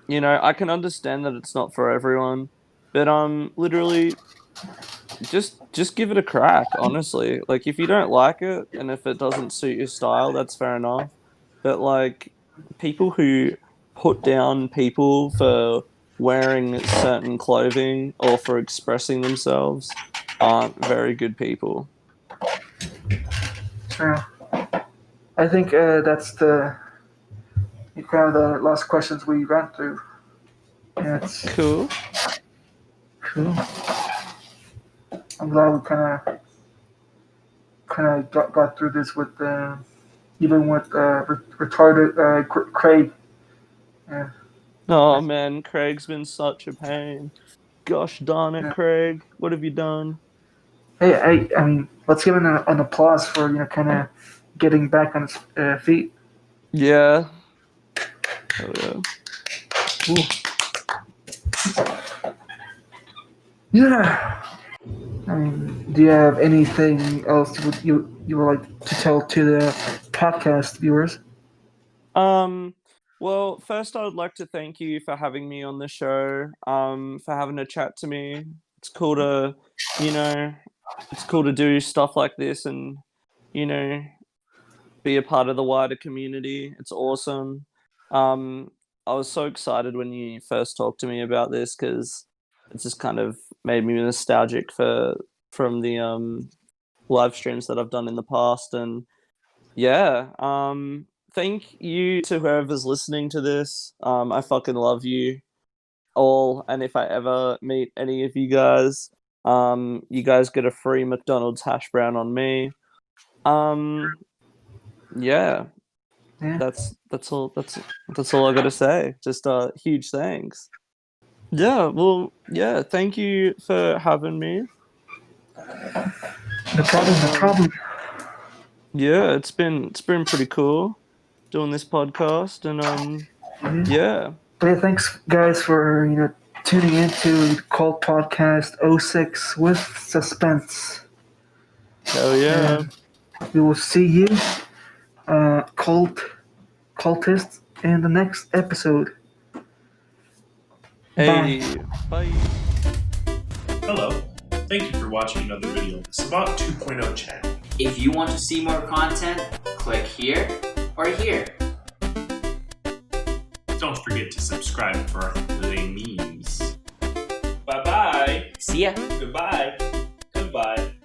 Yeah. I can understand that it's not for everyone, but literally just give it a crack, honestly. Like if you don't like it and if it doesn't suit your style, that's fair enough. But like people who put down people for wearing certain clothing or for expressing themselves aren't very good people. Yeah. I think that's the kind of the last questions we ran through. Yeah, it's Cool. cool. I'm glad we kind of got through this with even with retarded Craig. Yeah, Oh man, Craig's been such a pain. Gosh darn it, yeah. Craig. What have you done? I mean, let's give him an applause for kind of getting back on his feet. Yeah. Oh yeah. Ooh. Yeah. I mean, do you have anything else you would like to tell to the podcast viewers? Well, first I would like to thank you for having me on the show, for having a chat to me. It's cool to, you know, it's cool to do stuff like this and, you know, be a part of the wider community. It's awesome. Um, I was so excited when you first talked to me about this because it's just kind of made me nostalgic from the live streams that I've done in the past. And yeah, thank you to whoever's listening to this. I fucking love you all, and if I ever meet any of you guys get a free McDonald's hash brown on me. Um, yeah, Yeah. that's all. That's all I gotta say. Just huge thanks. Yeah, well, yeah. Thank you for having me. No problem. No problem. Yeah, it's been pretty cool doing this podcast, and yeah. But yeah, thanks guys for tuning into the Cult Podcast '06 with Suspense. Hell yeah. And we will see you, cultists, in the next episode. Hey, Bye. bye. Hello. Thank you for watching another video of the Savant 2.0 channel. If you want to see more content, click here or here. Don't forget to subscribe for the memes. Bye-bye. See ya. Goodbye. Goodbye.